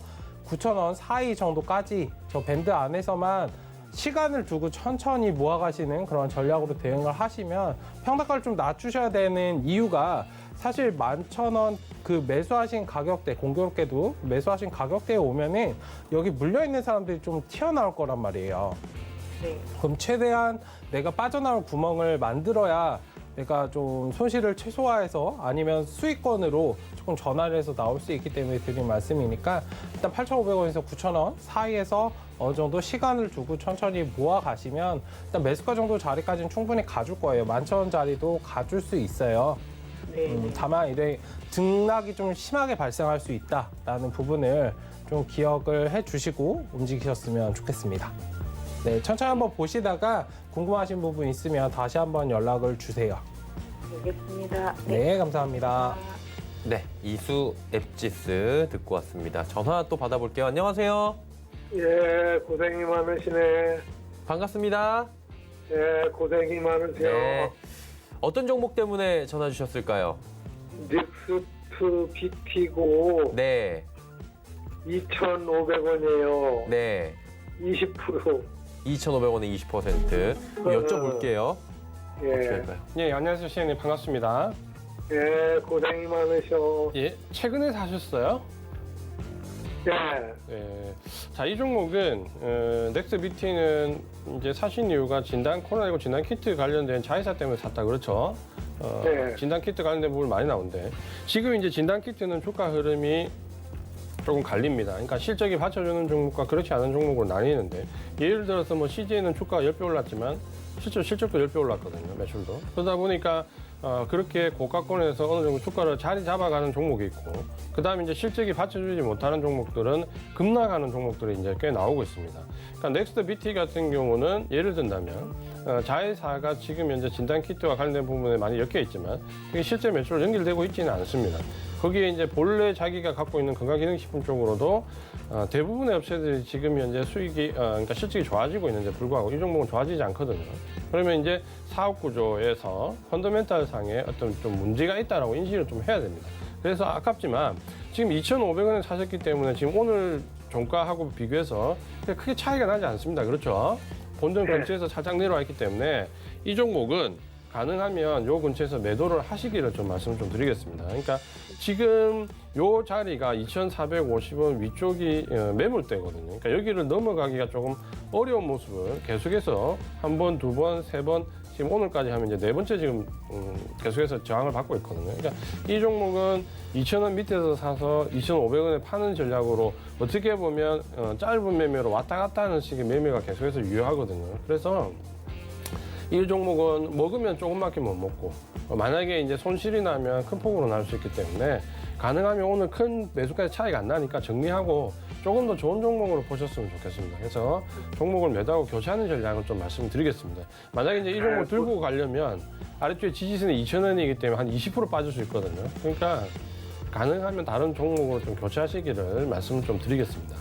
9,000원 사이 정도까지 저 밴드 안에서만 시간을 두고 천천히 모아가시는 그런 전략으로 대응을 하시면 평단가를 좀 낮추셔야 되는 이유가 사실 11,000원 그 매수하신 가격대, 공교롭게도 매수하신 가격대에 오면은 여기 물려있는 사람들이 좀 튀어나올 거란 말이에요. 네. 그럼 최대한 내가 빠져나올 구멍을 만들어야 내가 좀 손실을 최소화해서 아니면 수익권으로 조금 전환을 해서 나올 수 있기 때문에 드린 말씀이니까 일단 8,500원에서 9,000원 사이에서 어느 정도 시간을 두고 천천히 모아가시면 일단 매수가 정도 자리까지는 충분히 가줄 거예요. 11,000원 자리도 가줄 수 있어요. 네. 다만 이제 등락이 좀 심하게 발생할 수 있다라는 부분을 좀 기억을 해주시고 움직이셨으면 좋겠습니다. 네, 천천히 한번 보시다가 궁금하신 부분 있으면 다시 한번 연락을 주세요. 알겠습니다. 네, 감사합니다. 네, 이수 앱지스 듣고 왔습니다. 전화 또 받아볼게요. 안녕하세요. 예, 고생이 많으시네. 반갑습니다. 예, 고생이 많으세요. 네. 어떤 종목 때문에 전화 주셨을까요? 닉스트 BT고 네, 2,500원이에요. 네. 20%. 2,500원에 20%. 여쭤볼게요. 어떻게 예, 할까요? 예, 안녕하세요. 시현님 반갑습니다. 예, 고생이 많으셔. 예, 최근에 사셨어요? 예. 네. 자, 이 종목은 넥스비티는 이제 사신 이유가 코로나19 진단 키트 관련된 자회사 때문에 샀다 그렇죠? 네. 진단 키트 관련된 부분 많이 나오는데 지금 이제 진단 키트는 주가 흐름이 조금 갈립니다. 그러니까 실적이 받쳐주는 종목과 그렇지 않은 종목으로 나뉘는데 예를 들어서 뭐 CJ는 주가가 10배 올랐지만 실적도 10배 올랐거든요. 매출도. 그러다 보니까 그렇게 고가권에서 어느 정도 주가를 자리 잡아가는 종목이 있고 그다음에 이제 실적이 받쳐주지 못하는 종목들은 급락하는 종목들이 이제 꽤 나오고 있습니다. 그러니까 넥스트 BT 같은 경우는 예를 든다면 자회사가 지금 현재 진단 키트와 관련된 부분에 많이 엮여 있지만 그게 실제 매출로 연결되고 있지는 않습니다. 거기에 이제 본래 자기가 갖고 있는 건강기능식품 쪽으로도 대부분의 업체들이 지금 현재 수익이 그러니까 실적이 좋아지고 있는데 불구하고 이 종목은 좋아지지 않거든요. 그러면 이제 사업 구조에서 펀더멘탈 상에 어떤 좀 문제가 있다라고 인식을 좀 해야 됩니다. 그래서 아깝지만 지금 2,500원에 사셨기 때문에 지금 오늘 종가하고 비교해서 크게 차이가 나지 않습니다. 그렇죠? 본전 근처에서 살짝 내려와 있기 때문에 이 종목은 가능하면 요 근처에서 매도를 하시기를 좀 말씀 좀 드리겠습니다. 그러니까 지금 요 자리가 2,450원 위쪽이 매물대거든요. 그러니까 여기를 넘어가기가 조금 어려운 모습을 계속해서 한 번, 두 번, 세 번, 지금 오늘까지 하면 이제 네 번째 지금 계속해서 저항을 받고 있거든요. 그러니까 이 종목은 2,000원 밑에서 사서 2,500원에 파는 전략으로 어떻게 보면 짧은 매매로 왔다 갔다 하는 식의 매매가 계속해서 유효하거든요. 그래서 이 종목은 먹으면 조금밖에 못 먹고 만약에 이제 손실이 나면 큰 폭으로 날 수 있기 때문에 가능하면 오늘 큰 매수까지 차이가 안 나니까 정리하고 조금 더 좋은 종목으로 보셨으면 좋겠습니다. 그래서 종목을 매도하고 교체하는 전략을 좀 말씀드리겠습니다. 만약에 이제 이 종목을 들고 가려면 아래쪽에 지지선이 2,000원이기 때문에 한 20% 빠질 수 있거든요. 그러니까 가능하면 다른 종목으로 좀 교체하시기를 말씀을 좀 드리겠습니다.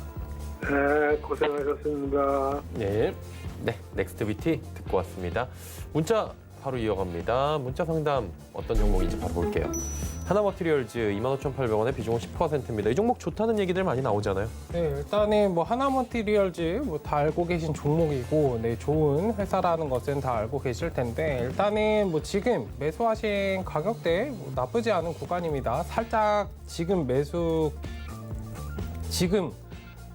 네, 고생하셨습니다. 네. 네, 넥스트 BT 듣고 왔습니다. 문자 바로 이어갑니다. 문자 상담 어떤 종목인지 바로 볼게요. 하나머티리얼즈 25,800원에 비중은 10%입니다. 이 종목 좋다는 얘기들 많이 나오잖아요. 네, 일단은 뭐 하나머티리얼즈 뭐 다 알고 계신 종목이고, 네, 좋은 회사라는 것은 다 알고 계실 텐데, 일단은 뭐 지금 매수하신 가격대 뭐 나쁘지 않은 구간입니다. 살짝 지금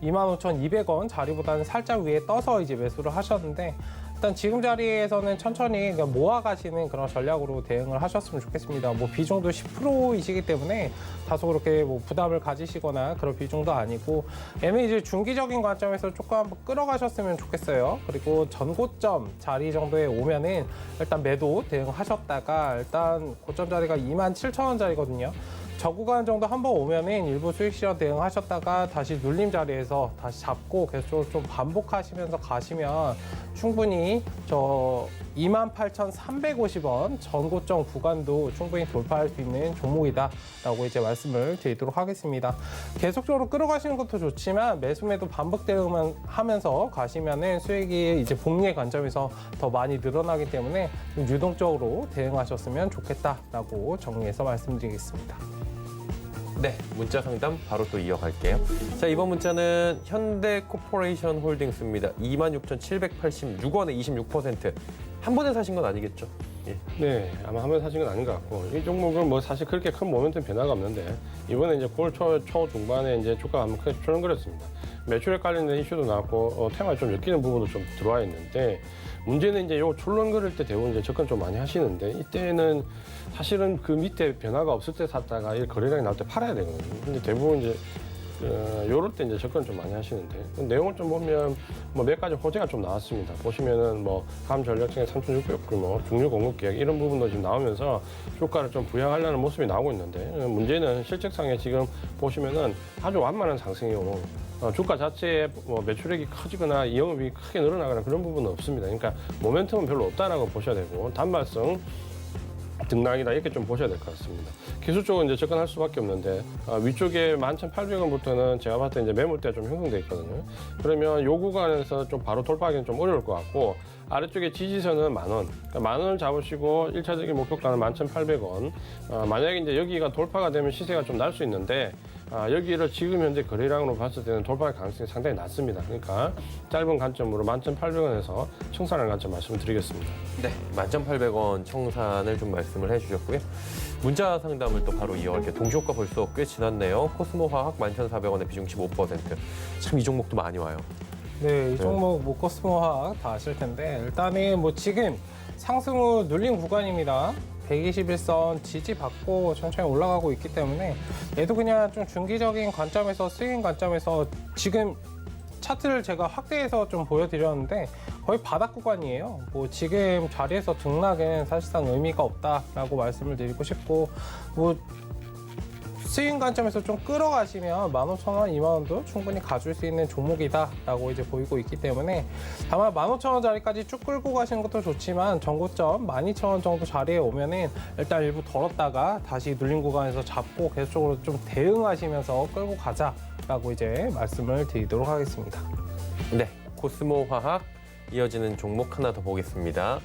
25,200원 자리보다는 살짝 위에 떠서 이제 매수를 하셨는데, 일단 지금 자리에서는 천천히 그냥 모아가시는 그런 전략으로 대응을 하셨으면 좋겠습니다. 뭐 비중도 10%이시기 때문에 다소 그렇게 뭐 부담을 가지시거나 그런 비중도 아니고, 이제 중기적인 관점에서 조금 한번 끌어가셨으면 좋겠어요. 그리고 전고점 자리 정도에 오면은 일단 매도 대응하셨다가, 일단 고점 자리가 27,000원짜리거든요. 저 구간 정도 한번 오면은 일부 수익 실현 대응하셨다가 다시 눌림 자리에서 다시 잡고 계속 좀 반복하시면서 가시면 충분히 저 28,350원 전고점 구간도 충분히 돌파할 수 있는 종목이다라고 이제 말씀을 드리도록 하겠습니다. 계속적으로 끌어가시는 것도 좋지만 매수매도 반복 대응만 하면서 가시면은 수익이 이제 복리의 관점에서 더 많이 늘어나기 때문에 좀 유동적으로 대응하셨으면 좋겠다라고 정리해서 말씀드리겠습니다. 네, 문자 상담 바로 또 이어갈게요. 자, 이번 문자는 현대코퍼레이션 홀딩스입니다. 26,786원에 26%. 한 번에 사신 건 아니겠죠? 예. 네, 아마 한 번 사신 건 아닌 것 같고, 이 종목은 뭐 사실 그렇게 큰 모멘텀 변화가 없는데, 이번에 이제 9월 초 중반에 이제 주가가 한번 크게 출렁거렸습니다. 매출에 관련된 이슈도 나왔고, 테마에 좀 엮이는 부분도 좀 들어와 있는데, 문제는 이제 요 출렁거릴 때 대부분 이제 접근 좀 많이 하시는데, 이때는 사실은 그 밑에 변화가 없을 때 샀다가 이 거래량이 나올 때 팔아야 되거든요. 근데 대부분 이제 요럴 때 이제 접근 좀 많이 하시는데, 내용을 좀 보면 뭐 몇 가지 호재가 좀 나왔습니다. 보시면은 뭐 감 전략층의 3,600억 규모, 중류 공급 계획 이런 부분도 지금 나오면서 주가를 좀 부양하려는 모습이 나오고 있는데, 문제는 실적상에 지금 보시면은 아주 완만한 상승이고, 주가 자체에 뭐 매출액이 커지거나 영업이 크게 늘어나거나 그런 부분은 없습니다. 그러니까 모멘텀은 별로 없다라고 보셔야 되고, 단발성 등락이다 이렇게 좀 보셔야 될 것 같습니다. 기술적으로 이제 접근할 수밖에 없는데, 위쪽에 11,800원부터는 제가 봤을 때 이제 매물대가 좀 형성돼 있거든요. 그러면 요 구간에서 좀 바로 돌파하기는 좀 어려울 것 같고, 아래쪽에 지지선은 10,000원. 그러니까 10,000원을 잡으시고 1차적인 목표가는 11,800원. 만약에 이제 여기가 돌파가 되면 시세가 좀 날 수 있는데, 여기를 지금 현재 거래량으로 봤을 때는 돌파할 가능성이 상당히 낮습니다. 그러니까 짧은 관점으로 11,800원에서 청산하는 관점 말씀을 드리겠습니다. 네, 11,800원 청산을 좀 말씀을 해주셨고요. 문자 상담을 또 바로 이어갈게요. 동시효과 벌써 꽤 지났네요. 코스모화학 11,400원에 비중 15%. 참 이 종목도 많이 와요. 네, 이 종목 코스모화학 다 아실 텐데 일단은 뭐 지금 상승 후 눌린 구간입니다. 121선 지지받고 천천히 올라가고 있기 때문에 얘도 그냥 좀 중기적인 관점에서 스윙 관점에서 지금 차트를 제가 확대해서 좀 보여드렸는데 거의 바닥 구간이에요. 뭐 지금 자리에서 등락은 사실상 의미가 없다라고 말씀을 드리고 싶고 뭐 스윙 관점에서 좀 끌어가시면 15,000원, 2만원도 충분히 가줄 수 있는 종목이다라고 이제 보이고 있기 때문에 다만 15,000원짜리까지 쭉 끌고 가시는 것도 좋지만 전고점 12,000원 정도 자리에 오면은 일단 일부 덜었다가 다시 눌린 구간에서 잡고 계속적으로 좀 대응하시면서 끌고 가자라고 이제 말씀을 드리도록 하겠습니다. 네, 코스모화학 이어지는 종목 하나 더 보겠습니다.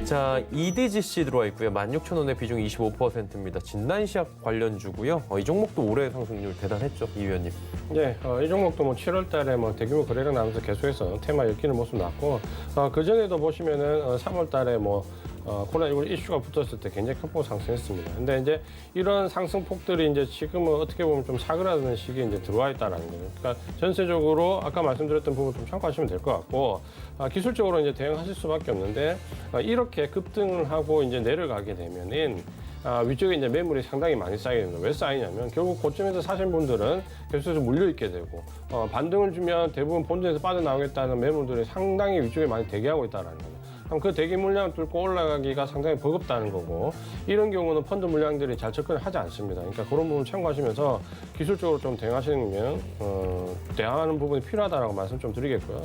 자, EDGC 들어와 있고요. 16,000원의 비중 25%입니다. 진단시약 관련주고요. 이 종목도 올해 상승률 대단했죠, 이 위원님. 네, 이 종목도 뭐 7월 달에 뭐 대규모 거래가 나면서 계속해서 테마 엮이는 모습 났고, 그 전에도 보시면은 3월 달에 뭐 코로나19 이슈가 붙었을 때 굉장히 큰 폭으로 상승했습니다. 근데 이제 이런 상승폭들이 이제 지금은 어떻게 보면 좀 사그라드는 시기에 이제 들어와 있다라는 거예요. 그러니까 전체적으로 아까 말씀드렸던 부분 좀 참고하시면 될 것 같고, 기술적으로 이제 대응하실 수밖에 없는데, 이렇게 급등을 하고 이제 내려가게 되면은 위쪽에 이제 매물이 상당히 많이 쌓이게 됩니다. 왜 쌓이냐면 결국 고점에서 사신 분들은 계속해서 물려있게 되고 반등을 주면 대부분 본전에서 빠져나오겠다는 매물들이 상당히 위쪽에 많이 대기하고 있다는 거예요. 그럼 그 대기 물량을 뚫고 올라가기가 상당히 버겁다는 거고 이런 경우는 펀드 물량들이 잘 접근을 하지 않습니다. 그러니까 그런 부분 참고하시면서 기술적으로 좀 대응하시면 대응하는 부분이 필요하다고 말씀 좀 드리겠고요.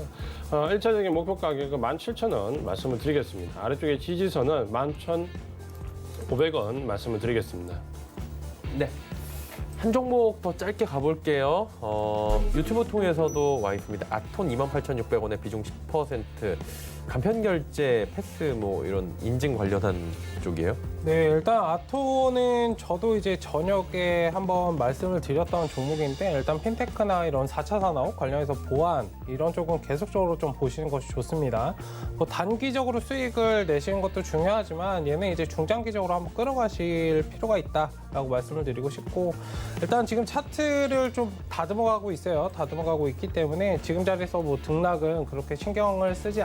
1차적인 목표 가격은 17,000원 말씀을 드리겠습니다. 아래쪽에 지지선은 11,500원 말씀을 드리겠습니다. 네. 한 종목 더 짧게 가볼게요. 유튜브 통해서도 와 있습니다. 아톤 28,600원에 비중 10%. 간편결제, 패스 뭐 이런 인증 관련한 쪽이에요? 네, 일단 아토는 저도 이제 저녁에 한번 말씀을 드렸던 종목인데 일단 핀테크나 이런 4차 산업 관련해서 보안 이런 쪽은 계속적으로 좀 보시는 것이 좋습니다. 뭐 단기적으로 수익을 내시는 것도 중요하지만 얘는 이제 중장기적으로 한번 끌어가실 필요가 있다라고 말씀을 드리고 싶고 일단 지금 차트를 좀 다듬어가고 있어요. 다듬어가고 있기 때문에 지금 자리에서 뭐 등락은 그렇게 신경을 쓰지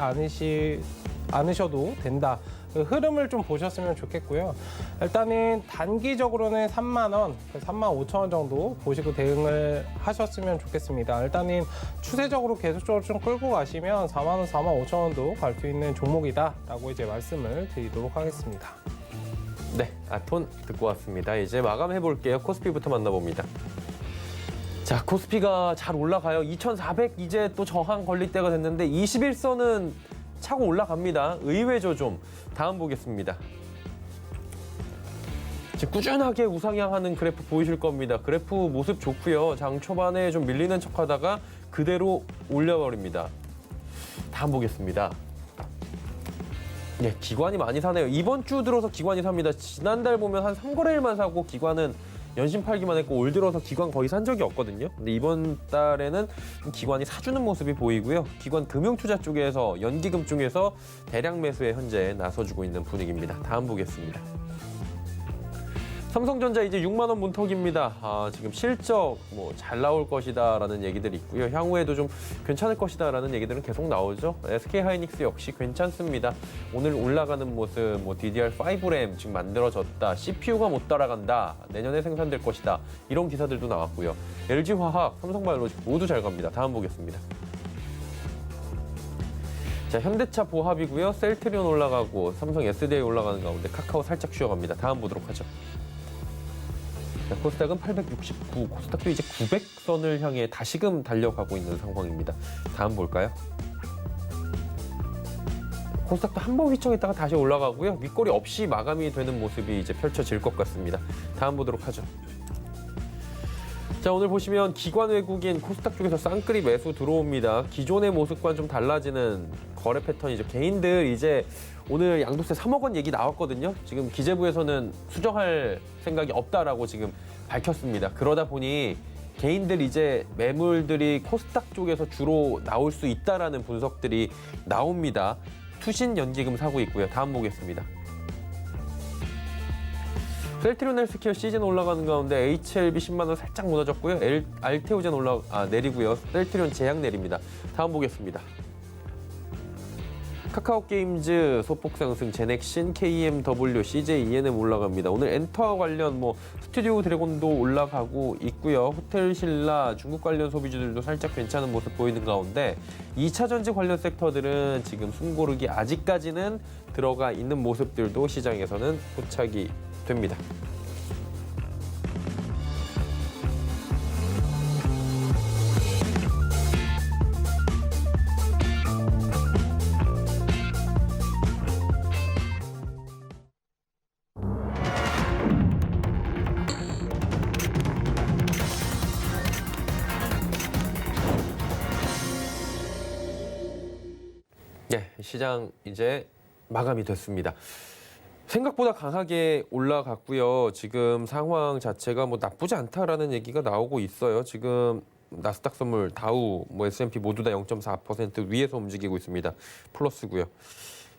않으셔도 된다. 그 흐름을 좀 보셨으면 좋겠고요. 일단은 단기적으로는 3만 원, 3만 5천 원 정도 보시고 대응을 하셨으면 좋겠습니다. 일단은 추세적으로 계속적으로 좀 끌고 가시면 4만 원, 4만 5천 원도 갈 수 있는 종목이다라고 이제 말씀을 드리도록 하겠습니다. 네, 아톤 듣고 왔습니다. 이제 마감해 볼게요. 코스피부터 만나봅니다. 자, 코스피가 잘 올라가요. 2,400 이제 또 저항 걸릴 때가 됐는데 21선은 차고 올라갑니다. 의외죠 좀. 다음 보겠습니다. 지금 꾸준하게 우상향하는 그래프 보이실 겁니다. 그래프 모습 좋고요. 장 초반에 좀 밀리는 척하다가 그대로 올려버립니다. 다음 보겠습니다. 네, 기관이 많이 사네요. 이번 주 들어서 기관이 삽니다. 지난달 보면 한 3거래일만 사고 기관은 연신 팔기만 했고 올 들어서 기관 거의 산 적이 없거든요. 근데 이번 달에는 기관이 사주는 모습이 보이고요. 기관 금융투자 쪽에서 연기금 쪽에서 대량 매수에 현재 나서주고 있는 분위기입니다. 다음 보겠습니다. 삼성전자 이제 6만 원 문턱입니다. 지금 실적 뭐 잘 나올 것이다라는 얘기들이 있고요. 향후에도 좀 괜찮을 것이다라는 얘기들은 계속 나오죠. SK하이닉스 역시 괜찮습니다. 오늘 올라가는 모습, 뭐 DDR5 램 지금 만들어졌다, CPU가 못 따라간다, 내년에 생산될 것이다 이런 기사들도 나왔고요. LG화학, 삼성바이오로직 모두 잘 갑니다. 다음 보겠습니다. 자, 현대차 보합이고요. 셀트리온 올라가고 삼성 SDI 올라가는 가운데 카카오 살짝 쉬어갑니다. 다음 보도록 하죠. 자, 코스닥은 869, 코스닥도 이제 900선을 향해 다시금 달려가고 있는 상황입니다. 다음 볼까요? 코스닥도 한 번 휘청했다가 다시 올라가고요. 윗꼬리 없이 마감이 되는 모습이 이제 펼쳐질 것 같습니다. 다음 보도록 하죠. 자, 오늘 보시면 기관 외국인 코스닥 쪽에서 쌍끌이 매수 들어옵니다. 기존의 모습과는 좀 달라지는 거래 패턴이죠. 개인들 이제 오늘 양도세 3억 원 얘기 나왔거든요. 지금 기재부에서는 수정할 생각이 없다라고 지금 밝혔습니다. 그러다 보니 개인들 이제 매물들이 코스닥 쪽에서 주로 나올 수 있다라는 분석들이 나옵니다. 투신 연기금 사고 있고요. 다음 보겠습니다. 셀트리온 헬스케어 시즌 올라가는 가운데 HLB 10만 원 살짝 무너졌고요. 알테오젠 내리고요. 셀트리온 제약 내립니다. 다음 보겠습니다. 카카오 게임즈 소폭 상승, 제넥신, KMW, CJENM 올라갑니다. 오늘 엔터와 관련 스튜디오 드래곤도 올라가고 있고요. 호텔 신라, 중국 관련 소비주들도 살짝 괜찮은 모습 보이는 가운데 2차 전지 관련 섹터들은 지금 숨고르기 아직까지는 들어가 있는 모습들도 시장에서는 포착이 됩니다. 네, 시장 이제 마감이 됐습니다. 생각보다 강하게 올라갔고요. 지금 상황 자체가 나쁘지 않다라는 얘기가 나오고 있어요. 지금 나스닥 선물, 다우, S&P 모두 다 0.4% 위에서 움직이고 있습니다. 플러스고요.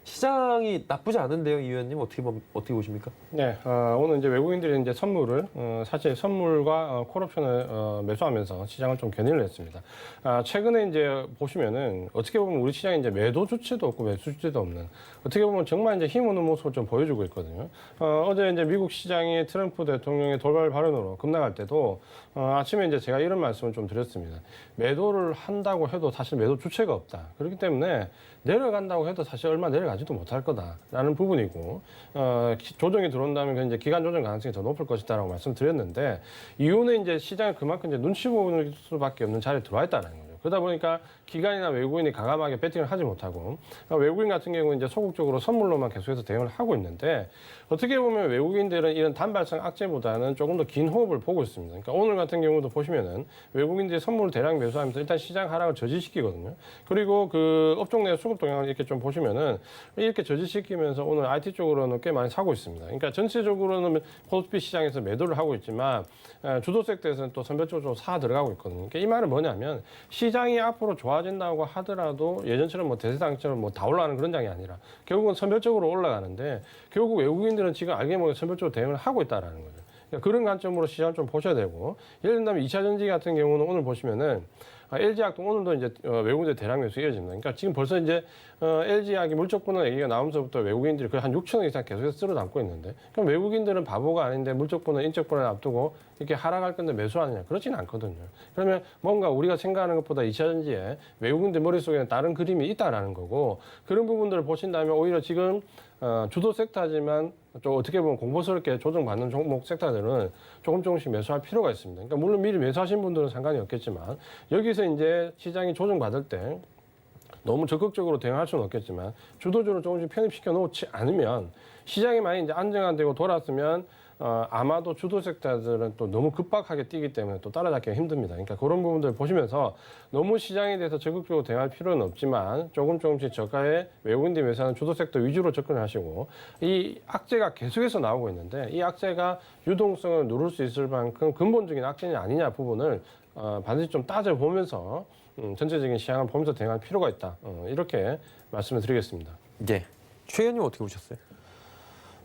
시장이 나쁘지 않은데요, 이 의원님 어떻게 보십니까? 네, 오늘 이제 외국인들이 이제 선물을 사실 선물과 콜옵션을 매수하면서 시장을 좀 견인을 했습니다. 최근에 이제 보시면은 어떻게 보면 우리 시장이 이제 매도 주체도 없고 매수 주체도 없는 어떻게 보면 정말 이제 힘없는 모습을 좀 보여주고 있거든요. 어제 이제 미국 시장이 트럼프 대통령의 돌발 발언으로 급락할 때도 아침에 이제 제가 이런 말씀을 좀 드렸습니다. 매도를 한다고 해도 사실 매도 주체가 없다. 그렇기 때문에 내려간다고 해도 사실 얼마 내려가지도 못할 거다라는 부분이고 조정이 들어온다면 그 이제 기간 조정 가능성이 더 높을 것이다라고 말씀드렸는데 이유는 이제 시장에 그만큼 이제 눈치 보는 수밖에 없는 자리에 들어와 있다는 거죠. 그러다 보니까 기관이나 외국인이 과감하게 배팅을 하지 못하고 외국인 같은 경우는 이제 소극적으로 선물로만 계속해서 대응을 하고 있는데 어떻게 보면 외국인들은 이런 단발성 악재보다는 조금 더 긴 호흡을 보고 있습니다. 그러니까 오늘 같은 경우도 보시면은 외국인들이 선물을 대량 매수하면서 일단 시장 하락을 저지시키거든요. 그리고 그 업종 내 수급 동향을 이렇게 좀 보시면은 이렇게 저지시키면서 오늘 IT 쪽으로는 꽤 많이 사고 있습니다. 그러니까 전체적으로는 코스피 시장에서 매도를 하고 있지만 주도 섹터에서는 또 선별적으로 사 들어가고 있거든요. 그러니까 이 말은 뭐냐면 시장이 앞으로 좋아진다고 하더라도 예전처럼 대세당처럼 다 올라가는 그런 장이 아니라 결국은 선별적으로 올라가는데 결국 외국인들은 지금 알게 모르게 선별적으로 대응을 하고 있다라는 거죠. 그러니까 그런 관점으로 시장을 좀 보셔야 되고 예를 들면 2차 전지 같은 경우는 오늘 보시면은 LG약도 오늘도 이제 외국인들 대량 매수 이어집니다. 그러니까 지금 벌써 이제 LG약이 물적 분할 얘기가 나오면서부터 외국인들이 거의 한 6천 원 이상 계속해서 쓸어 담고 있는데 그럼 외국인들은 바보가 아닌데 물적 분할, 인적 분할 앞두고 이렇게 하락할 건데 매수하느냐? 그렇지는 않거든요. 그러면 뭔가 우리가 생각하는 것보다 2차 전지에 외국인들 머릿속에는 다른 그림이 있다라는 거고 그런 부분들을 보신다면 오히려 지금 주도 섹터지만 좀 어떻게 보면 공포스럽게 조정받는 종목 섹터들은 조금씩 매수할 필요가 있습니다. 그러니까 물론 미리 매수하신 분들은 상관이 없겠지만 여기서 이제 시장이 조정받을 때 너무 적극적으로 대응할 수는 없겠지만 주도주를 조금씩 편입시켜 놓지 않으면 시장이 많이 이제 안정화되고 돌았으면 아마도 주도 섹터들은 또 너무 급박하게 뛰기 때문에 또 따라잡기가 힘듭니다. 그러니까 그런 부분들 보시면서 너무 시장에 대해서 적극적으로 대응할 필요는 없지만 조금씩 저가의 외국인들이 매수하는 주도 섹터 위주로 접근하시고 이 악재가 계속해서 나오고 있는데 이 악재가 유동성을 누를 수 있을 만큼 근본적인 악재냐 아니냐 부분을 반드시 좀 따져보면서 전체적인 시장을 보면서 대응할 필요가 있다. 이렇게 말씀을 드리겠습니다. 네. 최 의원님 어떻게 보셨어요?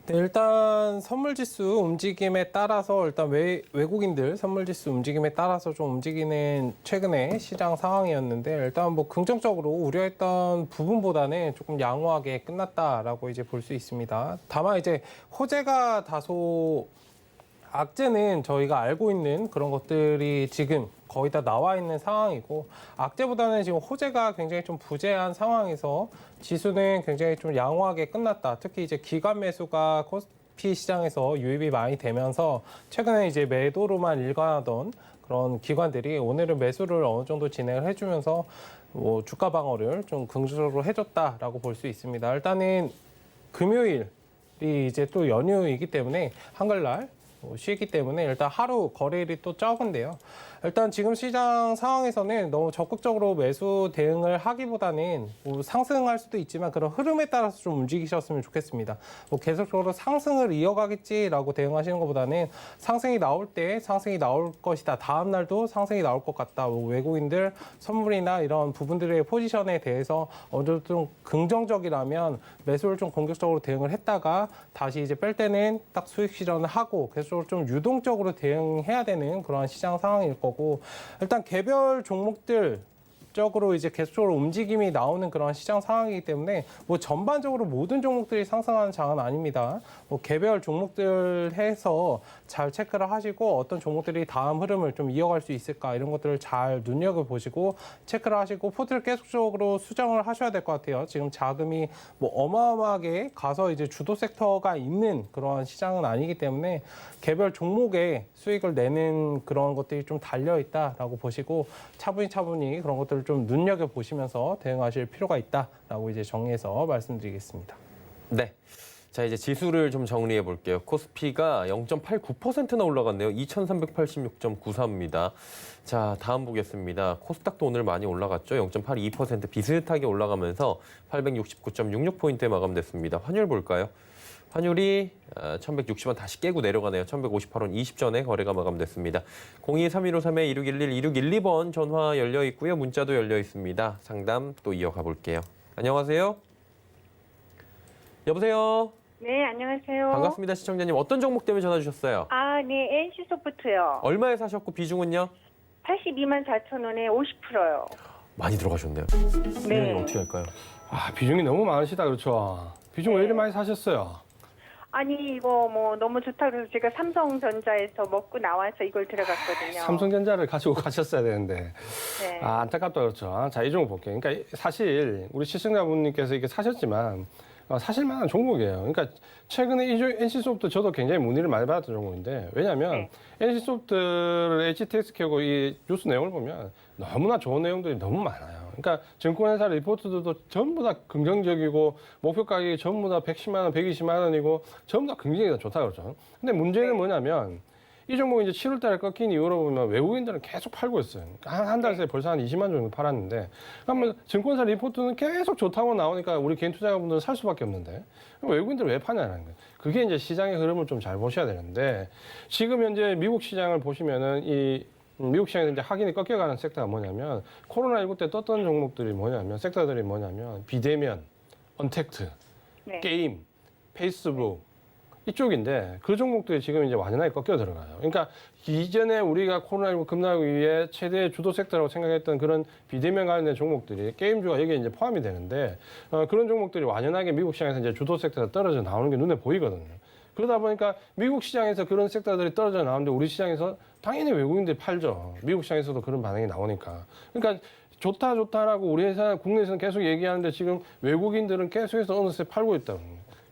네, 일단 선물지수 움직임에 따라서 일단 외국인들 선물지수 움직임에 따라서 좀 움직이는 최근의 시장 상황이었는데 일단 긍정적으로 우려했던 부분보다는 조금 양호하게 끝났다라고 이제 볼 수 있습니다. 다만 이제 호재가 다소 악재는 저희가 알고 있는 그런 것들이 지금 거의 다 나와 있는 상황이고 악재보다는 지금 호재가 굉장히 좀 부재한 상황에서 지수는 굉장히 좀 양호하게 끝났다. 특히 이제 기관 매수가 코스피 시장에서 유입이 많이 되면서 최근에 이제 매도로만 일관하던 그런 기관들이 오늘은 매수를 어느 정도 진행을 해주면서 주가 방어를 좀 긍정적으로 해줬다라고 볼 수 있습니다. 일단은 금요일이 이제 또 연휴이기 때문에 한글날 쉬기 때문에 일단 하루 거래일이 또 적은데요. 일단 지금 시장 상황에서는 너무 적극적으로 매수 대응을 하기보다는 뭐 상승할 수도 있지만 그런 흐름에 따라서 좀 움직이셨으면 좋겠습니다. 뭐 계속적으로 상승을 이어가겠지라고 대응하시는 것보다는 상승이 나올 때 상승이 나올 것이다. 다음 날도 상승이 나올 것 같다. 뭐 외국인들 선물이나 이런 부분들의 포지션에 대해서 어느 정도 좀 긍정적이라면 매수를 좀 공격적으로 대응을 했다가 다시 이제 뺄 때는 딱 수익 실현을 하고 계속적으로 좀 유동적으로 대응해야 되는 그런 시장 상황일 거고 일단 개별 종목들 적으로 이제 계속적으로 움직임이 나오는 그런 시장 상황이기 때문에 뭐 전반적으로 모든 종목들이 상승하는 장은 아닙니다. 뭐 개별 종목들 해서 잘 체크를 하시고 어떤 종목들이 다음 흐름을 좀 이어갈 수 있을까 이런 것들을 잘 눈여겨보시고 체크를 하시고 포트를 계속적으로 수정을 하셔야 될 것 같아요. 지금 자금이 뭐 어마어마하게 가서 이제 주도 섹터가 있는 그런 시장은 아니기 때문에 개별 종목에 수익을 내는 그런 것들이 좀 달려 있다라고 보시고 차분히 그런 것들을 좀 눈여겨보시면서 대응하실 필요가 있다라고 이제 정리해서 말씀드리겠습니다. 네. 자, 이제 지수를 좀 정리해 볼게요. 코스피가 0.89%나 올라갔네요. 2386.93입니다. 자, 다음 보겠습니다. 코스닥도 오늘 많이 올라갔죠. 0.82% 비슷하게 올라가면서 869.66포인트에 마감됐습니다. 환율 볼까요? 환율이 1160원 다시 깨고 내려가네요. 1158원 20전에 거래가 마감됐습니다. 023153-2611-2612번 전화 열려 있고요. 문자도 열려 있습니다. 상담 또 이어가 볼게요. 안녕하세요. 여보세요. 네, 안녕하세요. 반갑습니다. 시청자님. 어떤 종목 때문에 전화 주셨어요? 아, 네, NC소프트요. 얼마에 사셨고 비중은요? 824,000원에 50%요. 많이 들어가셨네요. 네. 어떻게 할까요? 아, 비중이 너무 많으시다 그렇죠. 비중 왜 이렇게 많이 사셨어요? 아니, 이거 뭐 너무 좋다 그래서 제가 삼성전자에서 먹고 나와서 이걸 들어갔거든요. 삼성전자를 가지고 가셨어야 되는데 네. 아, 안타깝다 그렇죠. 자, 이 종목 볼게요. 그러니까 사실 우리 시청자분님께서 이렇게 사셨지만 사실만한 종목이에요. 그러니까 최근에 이 NC소프트 저도 굉장히 문의를 많이 받았던 종목인데 왜냐하면 NC소프트를 HTX하고 이 뉴스 내용을 보면 너무나 좋은 내용들이 너무 많아요. 그러니까 증권회사 리포트들도 전부 다 긍정적이고 목표 가격이 전부 다 110만 원, 120만 원이고 전부 다 굉장히 다 좋다 그러죠. 근데 문제는 뭐냐면 이 종목이 이제 7월 달에 꺾인 이후로 보면 외국인들은 계속 팔고 있어요. 한 달 새에 벌써 한 20만 정도 팔았는데 그러면 증권사 리포트는 계속 좋다고 나오니까 우리 개인 투자자분들은 살 수밖에 없는데 외국인들은 왜 파냐는 거예요. 그게 이제 시장의 흐름을 좀 잘 보셔야 되는데 지금 현재 미국 시장을 보시면은 이 미국 시장에서 이제 확인이 꺾여가는 섹터가 뭐냐면 코로나19 때 떴던 종목들이 뭐냐면 섹터들이 뭐냐면 비대면, 언택트, 게임, 페이스북 이쪽인데 그 종목들이 지금 이제 완연하게 꺾여 들어가요. 그러니까 이전에 우리가 코로나19 급락하기 위해 최대 주도 섹터라고 생각했던 그런 비대면 관련된 종목들이 게임주가 여기에 이제 포함이 되는데 그런 종목들이 완연하게 미국 시장에서 이제 주도 섹터가 떨어져 나오는 게 눈에 보이거든요. 그러다 보니까 미국 시장에서 그런 섹터들이 떨어져 나오는데 우리 시장에서 당연히 외국인들이 팔죠. 미국 시장에서도 그런 반응이 나오니까. 그러니까 좋다라고 우리 회사 국내에서는 계속 얘기하는데 지금 외국인들은 계속해서 어느새 팔고 있다고.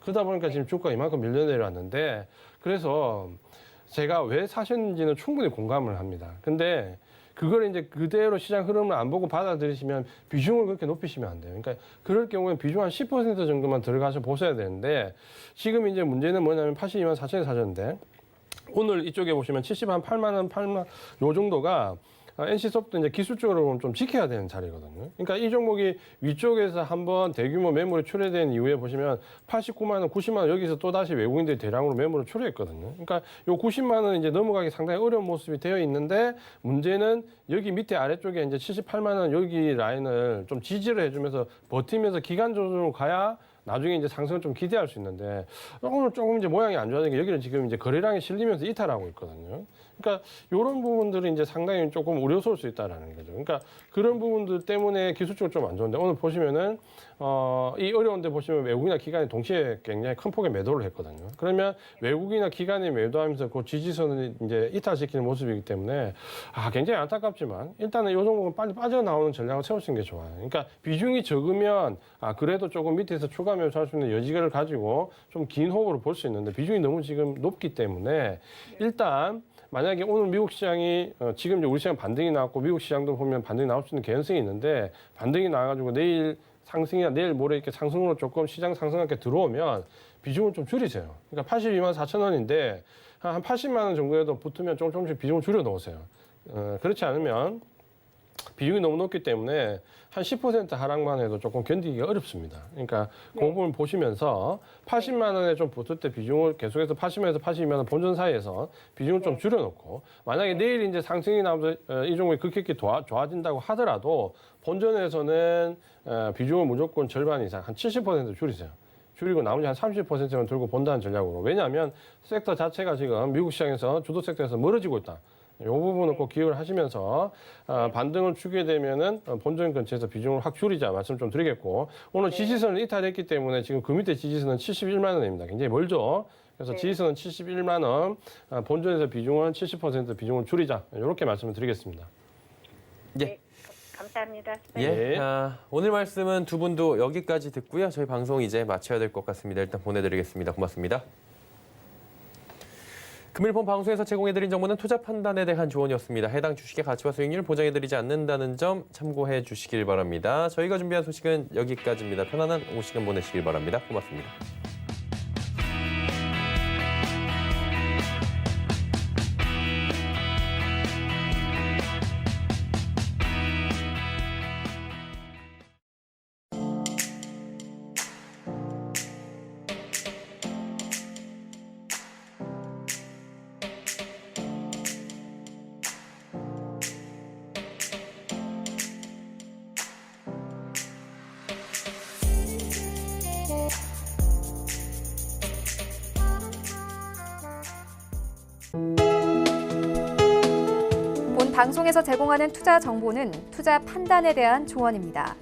그러다 보니까 지금 주가가 이만큼 밀려 내려왔는데 그래서 제가 왜 사셨는지는 충분히 공감을 합니다. 근데 그걸 이제 그대로 시장 흐름을 안 보고 받아들이시면 비중을 그렇게 높이시면 안 돼요. 그러니까 그럴 경우에 비중 한 10% 정도만 들어가서 보셔야 되는데 지금 이제 문제는 뭐냐면 82만 4천에 사셨는데 오늘 이쪽에 보시면 78만 원, 8만 요 정도가 NC소프트 이제 기술적으로 보면 좀 지켜야 되는 자리거든요. 그러니까 이 종목이 위쪽에서 한번 대규모 매물이 출회된 이후에 보시면 89만 원, 90만 원 여기서 또 다시 외국인들이 대량으로 매물을 출회했거든요. 그러니까 요 90만 원 이제 넘어가기 상당히 어려운 모습이 되어 있는데 문제는 여기 밑에 아래쪽에 이제 78만 원 여기 라인을 좀 지지를 해주면서 버티면서 기간 조정으로 가야 나중에 이제 상승을 좀 기대할 수 있는데 오늘 조금 이제 모양이 안 좋아지니까 여기를 지금 이제 거래량이 실리면서 이탈하고 있거든요. 그러니까 이런 부분들이 이제 상당히 조금 우려스러울 수 있다라는 거죠. 그러니까 그런 부분들 때문에 기술적으로 좀 안 좋은데 오늘 보시면은 이 어려운데 보시면 외국이나 기관이 동시에 굉장히 큰 폭의 매도를 했거든요. 그러면 외국이나 기관이 매도하면서 그 지지선을 이제 이탈시키는 모습이기 때문에 굉장히 안타깝지만 일단은 이 종목은 빨리 빠져나오는 전략을 세우시는 게 좋아요. 그러니까 비중이 적으면 그래도 조금 밑에서 추가 매수할 수 있는 여지를 가지고 좀 긴 호흡으로 볼 수 있는데 비중이 너무 지금 높기 때문에 일단 만약에 오늘 미국 시장이 지금 이제 우리 시장 반등이 나왔고 미국 시장도 보면 반등이 나올 수 있는 개연성이 있는데 반등이 나와가지고 내일 상승이나 내일 모레 이렇게 상승으로 조금 시장 상승하게 들어오면 비중을 좀 줄이세요. 그러니까 82만 4천 원인데 한 80만 원 정도에도 붙으면 조금씩 비중을 줄여 놓으세요. 그렇지 않으면 비중이 너무 높기 때문에 한 10% 하락만 해도 조금 견디기가 어렵습니다. 그러니까 그 부분 보시면서 80만 원에 좀 붙을 때 비중을 계속해서 80에서 82만 원 본전 사이에서 비중을 좀 줄여놓고 만약에 내일 이제 상승이 나면서 이 종목이 급격히 좋아진다고 하더라도 본전에서는 비중을 무조건 절반 이상 한 70% 줄이세요. 줄이고 나머지 한 30%만 들고 본다는 전략으로. 왜냐하면 섹터 자체가 지금 미국 시장에서 주도 섹터에서 멀어지고 있다. 이 부분을 꼭 기억을 하시면서 반등을 주게 되면은 본전 근처에서 비중을 확 줄이자 말씀 좀 드리겠고 오늘 지지선을 이탈했기 때문에 지금 그 밑에 지지선은 71만 원입니다. 굉장히 멀죠. 그래서 지지선은 71만 원, 본전에서 비중은 70% 비중을 줄이자 이렇게 말씀을 드리겠습니다. 예. 감사합니다. 예. 오늘 말씀은 두 분도 여기까지 듣고요. 저희 방송 이제 마쳐야 될 것 같습니다. 일단 보내드리겠습니다. 고맙습니다. 금일본 방송에서 제공해드린 정보는 투자 판단에 대한 조언이었습니다. 해당 주식의 가치와 수익률 보장해드리지 않는다는 점 참고해 주시길 바랍니다. 저희가 준비한 소식은 여기까지입니다. 편안한 오후 시간 보내시길 바랍니다. 고맙습니다. 본 방송에서 제공하는 투자 정보는 투자 판단에 대한 조언입니다.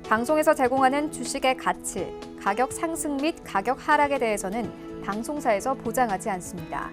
방송에서 제공하는 주식의 가치, 가격 상승 및 가격 하락에 대해서는 방송사에서 보장하지 않습니다.